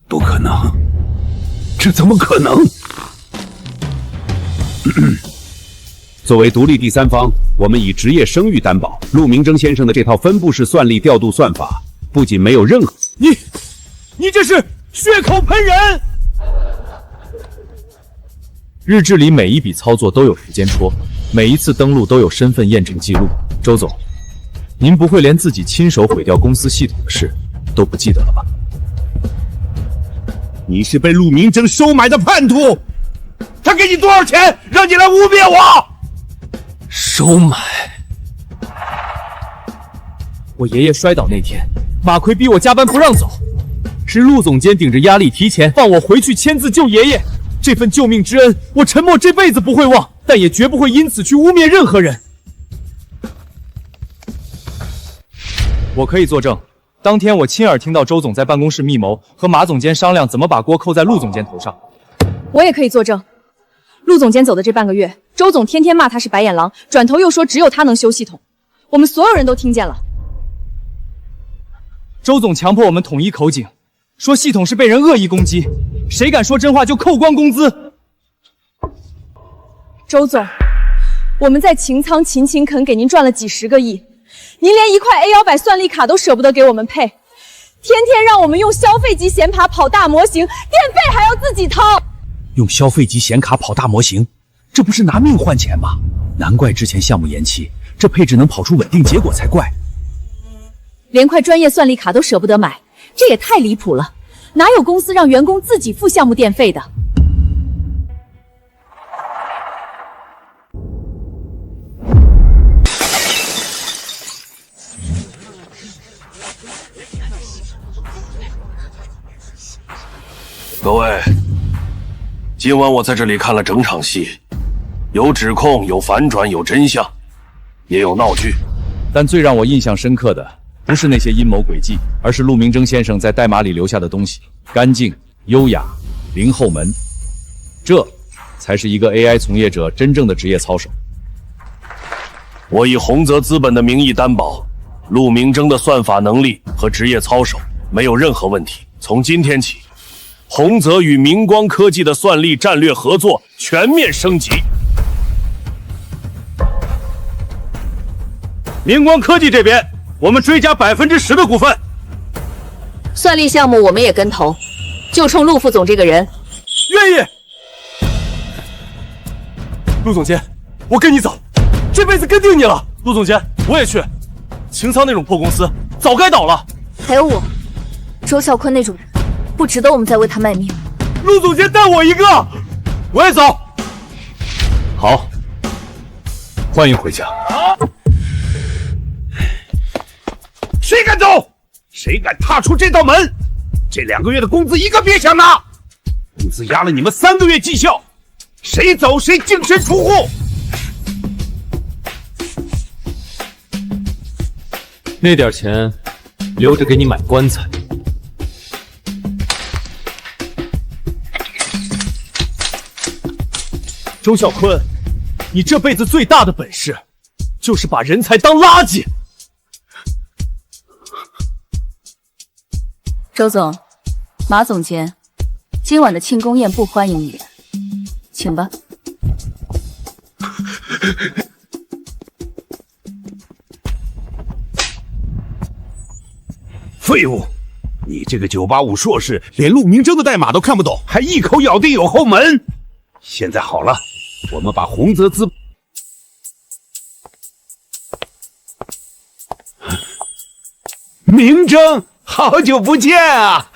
不可能，这怎么可能？作为独立第三方，我们以职业声誉担保，陆明征先生的这套分布式算力调度算法，不仅没有任何……你这是血口喷人！日志里每一笔操作都有时间戳，每一次登录都有身份验证记录。周总，您不会连自己亲手毁掉公司系统的事都不记得了吧？你是被陆明征收买的叛徒，他给你多少钱，让你来污蔑我？收买？我爷爷摔倒那天，马奎逼我加班不让走，是陆总监顶着压力提前放我回去签字救爷爷。这份救命之恩，我陈默这辈子不会忘，但也绝不会因此去污蔑任何人。我可以作证，当天我亲耳听到周总在办公室密谋，和马总监商量怎么把锅扣在陆总监头上。我也可以作证，陆总监走的这半个月，周总天天骂他是白眼狼，转头又说只有他能修系统，我们所有人都听见了。周总强迫我们统一口径，说系统是被人恶意攻击，谁敢说真话就扣光工资。周总，我们在擎仓勤勤恳给您赚了几十个亿，您连一块 A100算力卡都舍不得给我们配，天天让我们用消费级显卡跑大模型，电费还要自己掏。用消费级显卡跑大模型，这不是拿命换钱吗？难怪之前项目延期，这配置能跑出稳定结果才怪。连块专业算力卡都舍不得买，这也太离谱了！哪有公司让员工自己付项目电费的？各位，今晚我在这里看了整场戏，有指控，有反转，有真相，也有闹剧。但最让我印象深刻的，不是那些阴谋诡计，而是陆明征先生在代码里留下的东西：干净、优雅、零后门。这才是一个 AI 从业者真正的职业操守。我以宏泽资本的名义担保，陆明征的算法能力和职业操守没有任何问题。从今天起，宏泽与明光科技的算力战略合作全面升级。明光科技这边，我们追加10%的股份。算力项目我们也跟投，就冲陆副总这个人。愿意。陆总监，我跟你走，这辈子跟定你了。陆总监，我也去。擎仓那种破公司早该倒了。还有我，周啸坤那种人，不值得我们再为他卖命。陆总监带我一个，我也走。好，欢迎回家。谁敢走？谁敢踏出这道门？这2个月的工资一个别想拿！工资压了你们3个月绩效，谁走谁净身出户！那点钱留着给你买棺材。周啸坤，你这辈子最大的本事，就是把人才当垃圾。周总，马总监，今晚的庆功宴不欢迎你人，请吧。废物！你这个985硕士，连陆明征的代码都看不懂，还一口咬定有后门。现在好了，我们把宏泽资明征，好久不见啊！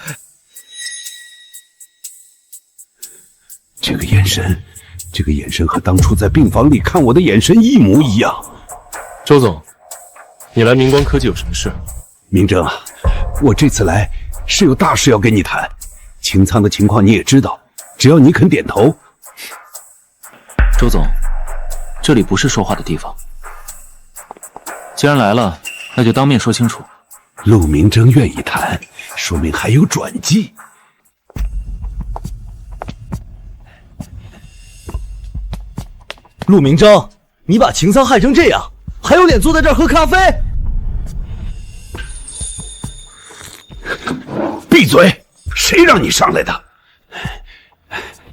这个眼神和当初在病房里看我的眼神一模一样。周总，你来明光科技有什么事？明征啊，我这次来是有大事要跟你谈。擎仓的情况你也知道，只要你肯点头。周总，这里不是说话的地方。既然来了，那就当面说清楚。陆明征愿意谈，说明还有转机。陆明征，你把擎仓害成这样，还有脸坐在这儿喝咖啡？闭嘴！谁让你上来的？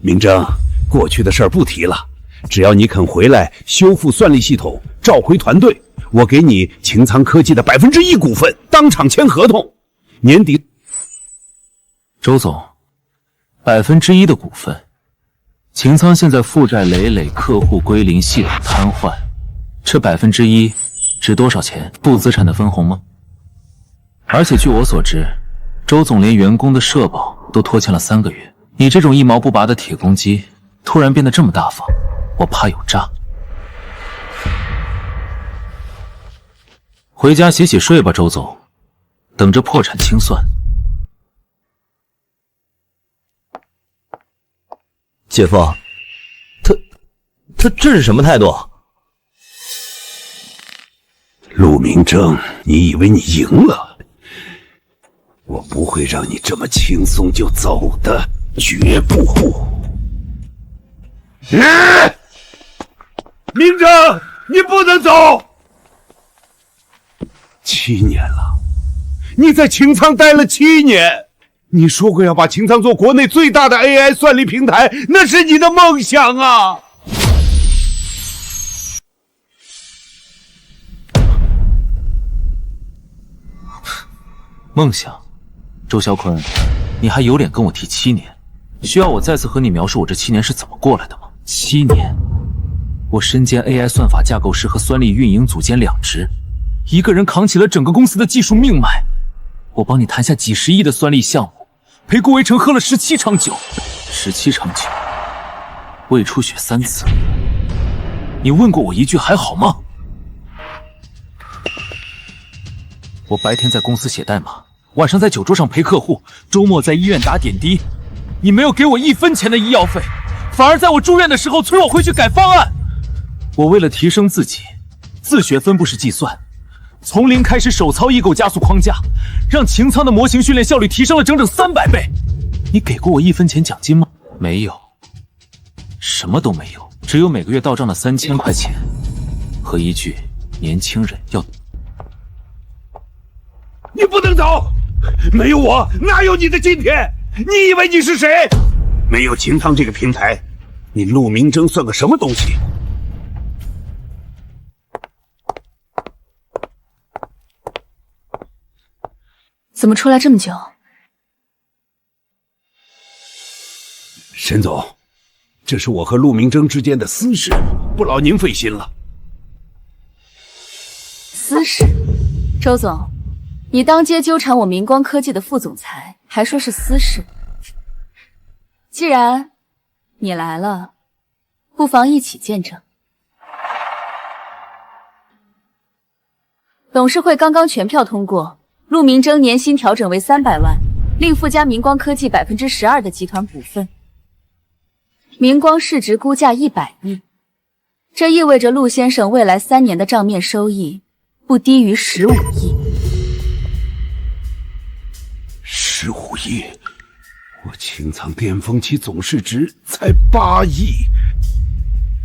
明征，过去的事儿不提了，只要你肯回来修复算力系统，召回团队，我给你擎仓科技的1%股份，当场签合同。年底，周总，1%的股份，擎仓现在负债累累，客户归零，系统瘫痪，这1%值多少钱？不资产的分红吗？而且据我所知，周总连员工的社保都拖欠了3个月。你这种一毛不拔的铁公鸡，突然变得这么大方，我怕有诈。回家洗洗睡吧，周总，等着破产清算。姐夫，他这是什么态度？陆明征，你以为你赢了？我不会让你这么轻松就走的，绝不。明正，你不能走！7年了，你在擎苍待了7年，你说过要把擎苍做国内最大的 AI 算力平台，那是你的梦想啊！梦想，周啸坤，你还有脸跟我提7年？需要我再次和你描述我这7年是怎么过来的吗？7年，我身兼 AI 算法架构师和算力运营组兼2职，一个人扛起了整个公司的技术命脉。我帮你谈下几十亿的算力项目，陪顾维成喝了17场酒，17场酒，胃出血3次。你问过我一句还好吗？我白天在公司写代码，晚上在酒桌上陪客户，周末在医院打点滴。你没有给我1分钱的医药费，反而在我住院的时候催我回去改方案。我为了提升自己，自学分布式计算，从零开始手操异构加速框架，让擎苍的模型训练效率提升了整整300倍。你给过我1分钱奖金吗？没有，什么都没有，只有每个月到账的3000块钱和一句年轻人要。你不能走！没有我，哪有你的今天？你以为你是谁？没有擎苍这个平台，你陆明征算个什么东西？怎么出来这么久？沈总，这是我和陆明征之间的私事，不劳您费心了。私事？周总，你当街纠缠我明光科技的副总裁，还说是私事。既然你来了，不妨一起见证。董事会刚刚全票通过，陆明征年薪调整为300万，另附加明光科技12%的集团股份。明光市值估价100亿，这意味着陆先生未来3年的账面收益不低于15亿。15亿，我擎苍巅峰期总市值才8亿。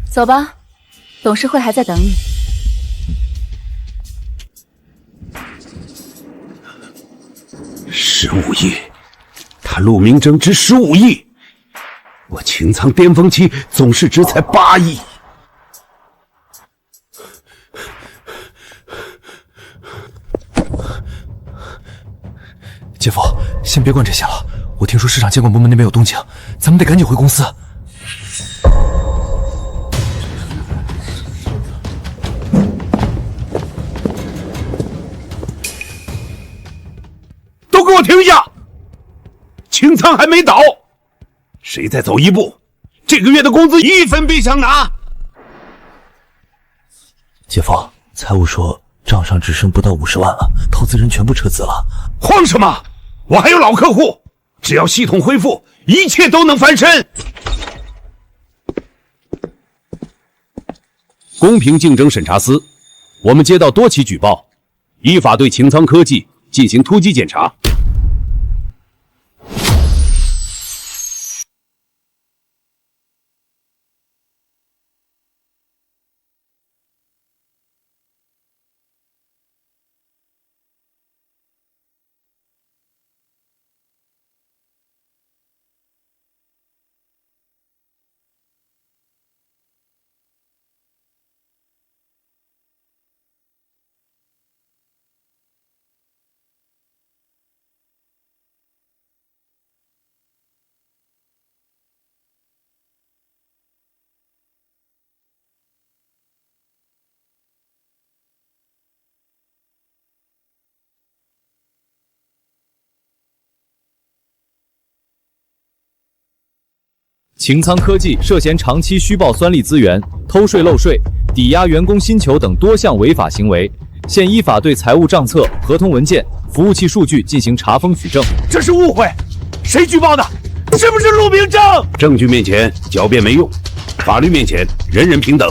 走吧，董事会还在等你。15亿，他陆明征值15亿，我擎苍巅峰期总市值才8亿。姐夫，先别管这些了。我听说市场监管部门那边有动静，咱们得赶紧回公司。都给我停下！擎苍还没倒，谁再走一步，这个月的工资1分别想拿。姐夫，财务说账上只剩不到50万了，投资人全部撤资了。慌什么？我还有老客户，只要系统恢复，一切都能翻身。公平竞争审查司，我们接到多起举报，依法对擎苍科技进行突击检查。擎苍科技涉嫌长期虚报酸力资源、偷税漏税、抵押员工薪酬等多项违法行为，现依法对财务账册、合同文件、服务器数据进行查封取证。这是误会，谁举报的？是不是陆明征？证据面前狡辩没用，法律面前人人平等。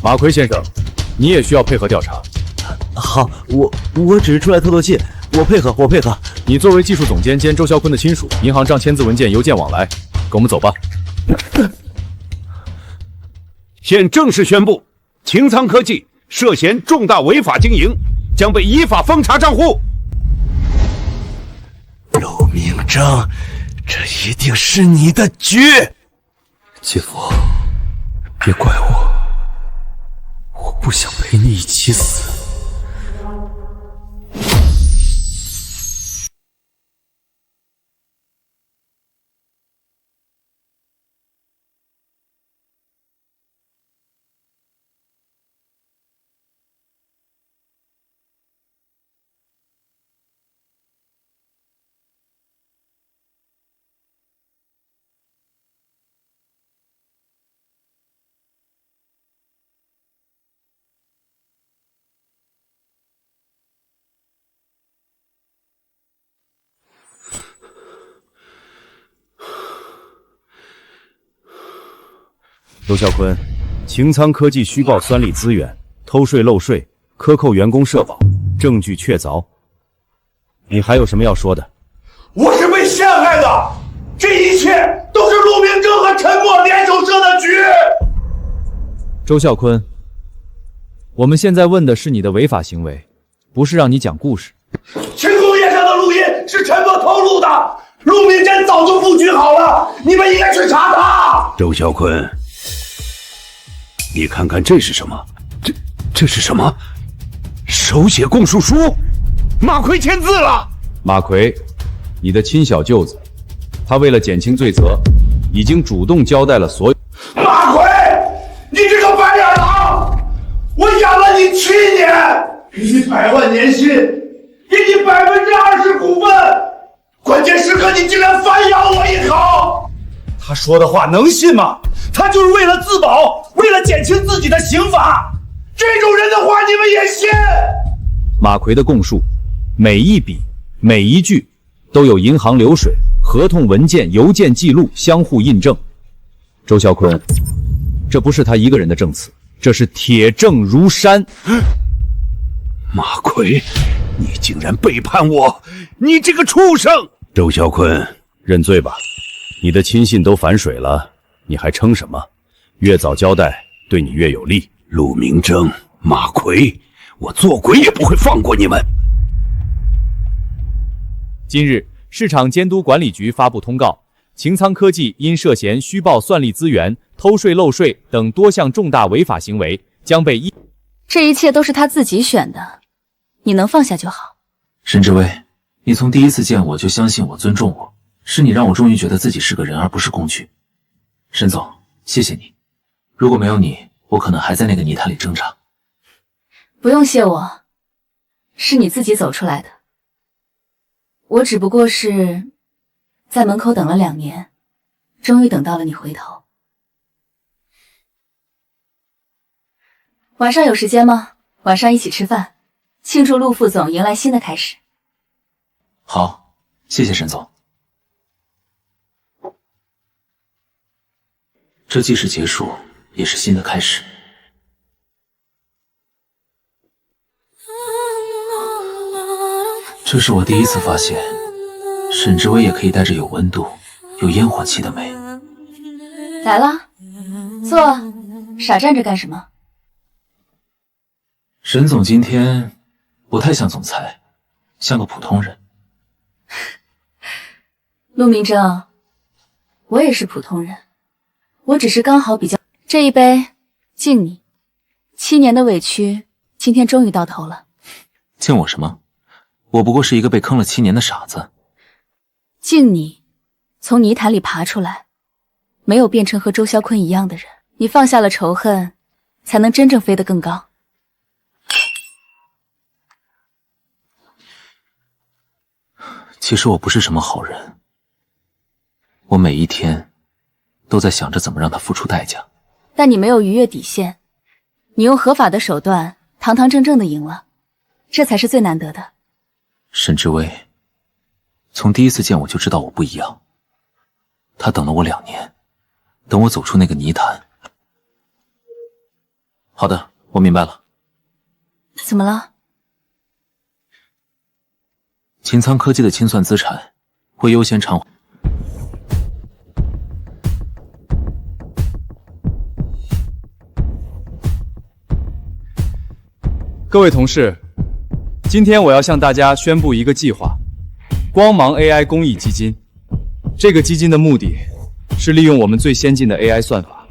马奎先生，你也需要配合调查。好，我只是出来透透气，我配合。你作为技术总监兼周啸坤的亲属，银行账签字文件邮件往来，跟我们走吧。现正式宣布，擎苍科技涉嫌重大违法经营，将被依法封查账户。陆明正，这一定是你的局。姐夫，别怪我，我不想陪你一起死。周啸坤，擎苍科技虚报酸粒资源，偷税漏税，克扣员工社保，证据确凿。你还有什么要说的？我是被陷害的，这一切都是陆明正和陈默联手设的局。周啸坤，我们现在问的是你的违法行为，不是让你讲故事。庆功宴上的录音是陈默偷录的，陆明真早就布局好了，你们应该去查他。周啸坤，你看看这是什么？这是什么？手写供述书，马奎签字了。马奎，你的亲小舅子，他为了减轻罪责，已经主动交代了所有。马奎，你这个白眼狼！我养了你7年，给你100万年薪，给你20%股份，关键时刻你竟然反咬我一口！他说的话能信吗？他就是为了自保，为了减轻自己的刑罚。这种人的话你们也信？马奎的供述，每一笔每一句都有银行流水、合同文件、邮件记录相互印证。周啸坤，这不是他一个人的证词，这是铁证如山。马奎，你竟然背叛我！你这个畜生！周啸坤，认罪吧，你的亲信都反水了，你还撑什么？越早交代，对你越有利。陆明正、马奎，我做鬼也不会放过你们。今日，市场监督管理局发布通告，擎苍科技因涉嫌虚报算力资源、偷税漏税等多项重大违法行为，将被依。这一切都是他自己选的，你能放下就好。沈志威，你从第一次见我就相信我、尊重我，是你让我终于觉得自己是个人而不是工具。沈总，谢谢你，如果没有你，我可能还在那个泥潭里挣扎。不用谢我，是你自己走出来的。我只不过是在门口等了2年，终于等到了你回头。晚上有时间吗？晚上一起吃饭，庆祝陆副总迎来新的开始。好，谢谢沈总。这既是结束，也是新的开始。这是我第一次发现，沈志威也可以带着有温度、有烟火气的美。来了，坐，傻站着干什么？沈总今天不太像总裁，像个普通人。陆明正，我也是普通人，我只是刚好比较。这一杯敬你，7年的委屈，今天终于到头了。敬我什么？我不过是一个被坑了7年的傻子。敬你，从泥潭里爬出来，没有变成和周啸坤一样的人。你放下了仇恨，才能真正飞得更高。其实我不是什么好人，我每一天都在想着怎么让他付出代价。但你没有逾越底线，你用合法的手段堂堂正正的赢了，这才是最难得的。沈志威，从第一次见我就知道我不一样。他等了我2年，等我走出那个泥潭。好的，我明白了。怎么了？秦仓科技的清算资产会优先偿还。各位同事，今天我要向大家宣布一个计划——光芒 AI 公益基金。这个基金的目的是利用我们最先进的 AI 算法，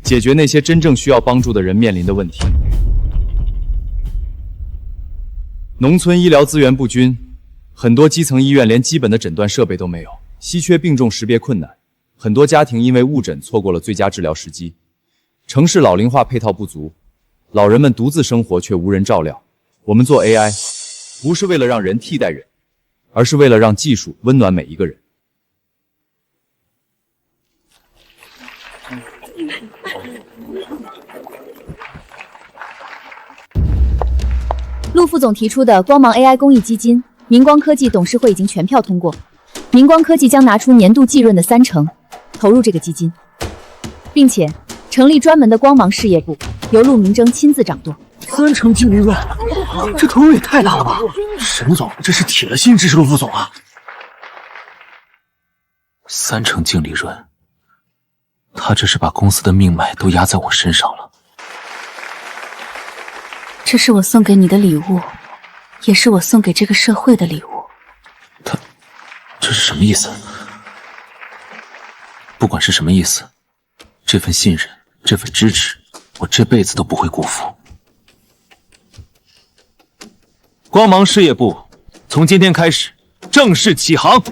解决那些真正需要帮助的人面临的问题。农村医疗资源不均，很多基层医院连基本的诊断设备都没有，稀缺病重识别困难，很多家庭因为误诊错过了最佳治疗时机。城市老龄化配套不足，老人们独自生活却无人照料。我们做 AI， 不是为了让人替代人，而是为了让技术温暖每一个人。陆副总提出的光芒 AI 公益基金，明光科技董事会已经全票通过。明光科技将拿出年度利润的30%投入这个基金，并且成立专门的光芒事业部，由陆明征亲自掌舵。30%净利润，这投入也太大了吧！沈总这是铁了心支持陆副总啊！30%净利润，他这是把公司的命脉都压在我身上了。这是我送给你的礼物，也是我送给这个社会的礼物。这是什么意思？不管是什么意思，这份信任，这份支持，我这辈子都不会辜负。光芒事业部从今天开始正式起航。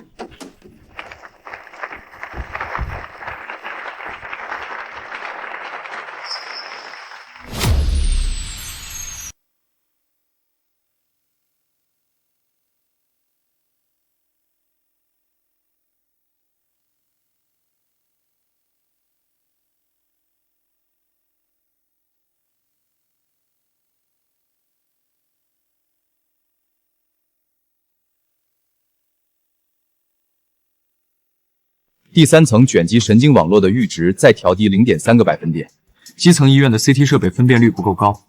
第3层卷积神经网络的阈值再调低0.3个百分点。基层医院的 CT 设备分辨率不够高，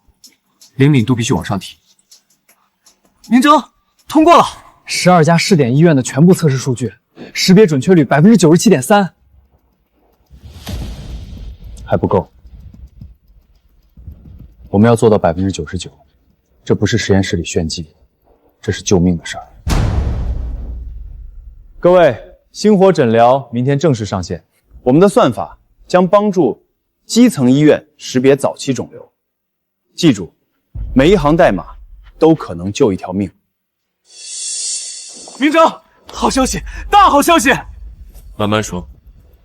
灵敏度必须往上提。明征通过了，12家试点医院的全部测试数据，识别准确率97.3%，还不够，我们要做到99%。这不是实验室里炫技，这是救命的事儿。各位。星火诊疗明天正式上线，我们的算法将帮助基层医院识别早期肿瘤。记住，每一行代码都可能救一条命。明征，好消息，大好消息！慢慢说。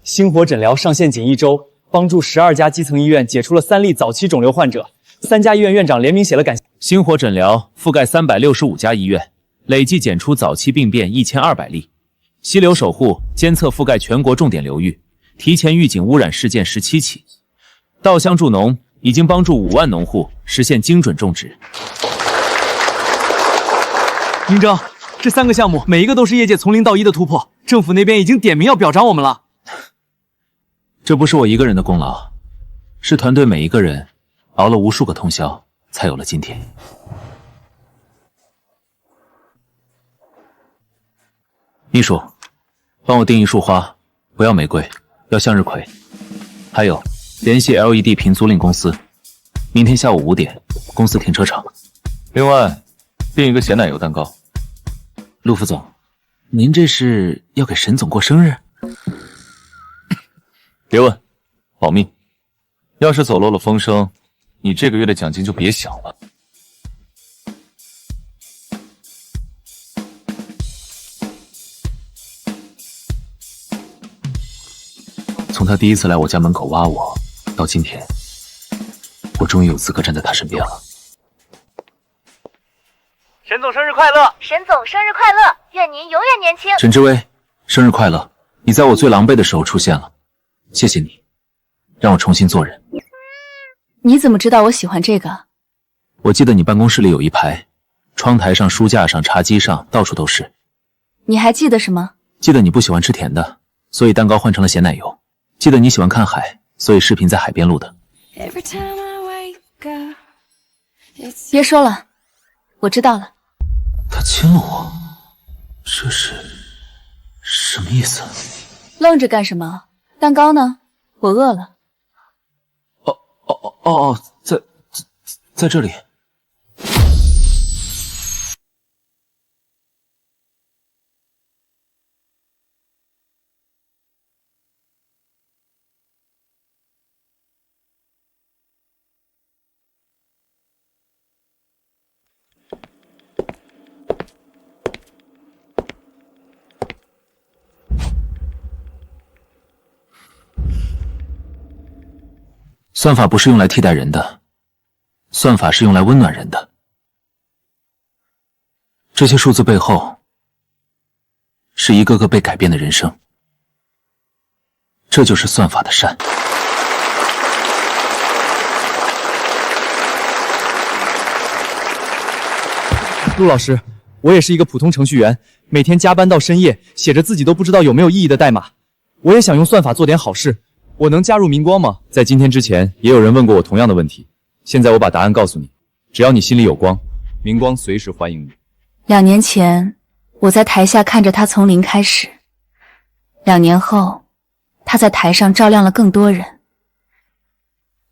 星火诊疗上线仅1周，帮助12家基层医院解除了3例早期肿瘤患者，3家医院院长联名写了感谢。星火诊疗覆盖365家医院，累计检出早期病变1200例。溪流守护监测覆盖全国重点流域，提前预警污染事件17起。稻香助农已经帮助5万农户实现精准种植。明征，这3个项目每一个都是业界从0到1的突破，政府那边已经点名要表彰我们了。这不是我一个人的功劳，是团队每一个人熬了无数个通宵，才有了今天。秘书，帮我订一束花，不要玫瑰，要向日葵。还有，联系 LED 屏租赁公司，明天下午5点，公司停车场。另外，订一个咸奶油蛋糕。陆副总，您这是要给沈总过生日？别问，保密。要是走漏了风声，你这个月的奖金就别想了。从他第一次来我家门口挖我，到今天，我终于有资格站在他身边了。沈总生日快乐！沈总生日快乐！愿您永远年轻。沈之威，生日快乐！你在我最狼狈的时候出现了，谢谢你，让我重新做人。你怎么知道我喜欢这个？我记得你办公室里有一排，窗台上、书架上、茶几上，到处都是。你还记得什么？记得你不喜欢吃甜的，所以蛋糕换成了咸奶油。记得你喜欢看海，所以视频在海边录的。别说了，我知道了。他亲了我，这是什么意思？愣着干什么？蛋糕呢？我饿了。在这里。算法不是用来替代人的，算法是用来温暖人的。这些数字背后，是一个个被改变的人生。这就是算法的善。陆老师，我也是一个普通程序员，每天加班到深夜，写着自己都不知道有没有意义的代码。我也想用算法做点好事。我能加入明光吗？在今天之前，也有人问过我同样的问题。现在我把答案告诉你，只要你心里有光，明光随时欢迎你。2年前，我在台下看着他从零开始，2年后，他在台上照亮了更多人。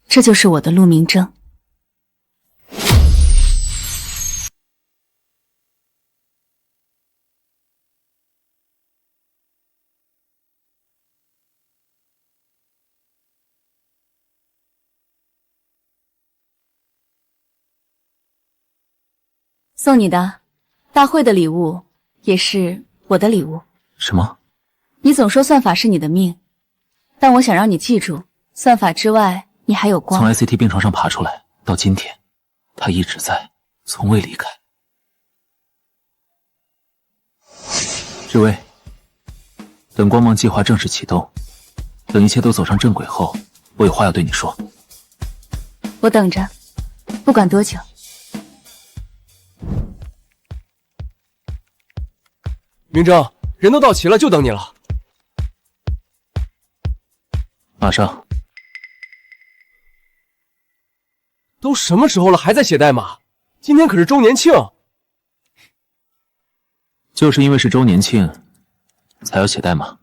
这就是我的陆明正。送你的，大会的礼物，也是我的礼物。什么？你总说算法是你的命，但我想让你记住，算法之外，你还有光。从 ICT 病床上爬出来，到今天，他一直在，从未离开。志威，等光芒计划正式启动，等一切都走上正轨后，我有话要对你说。我等着，不管多久。明正，人都到齐了，就等你了。马上。都什么时候了，还在写代码？今天可是周年庆。就是因为是周年庆，才要写代码。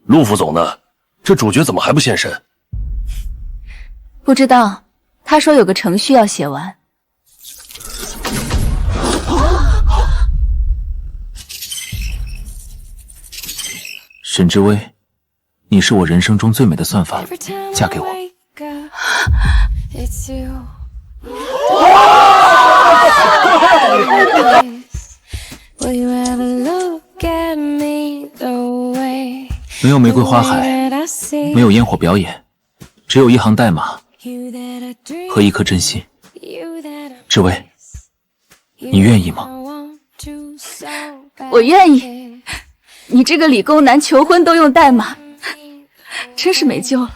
陆副总呢？这主角怎么还不现身？不知道，他说有个程序要写完。沈之薇，你是我人生中最美的算法，嫁给我。没有玫瑰花海，没有烟火表演，只有一行代码和一颗真心。志薇，你愿意吗？我愿意。你这个理工男求婚都用代码，真是没救了。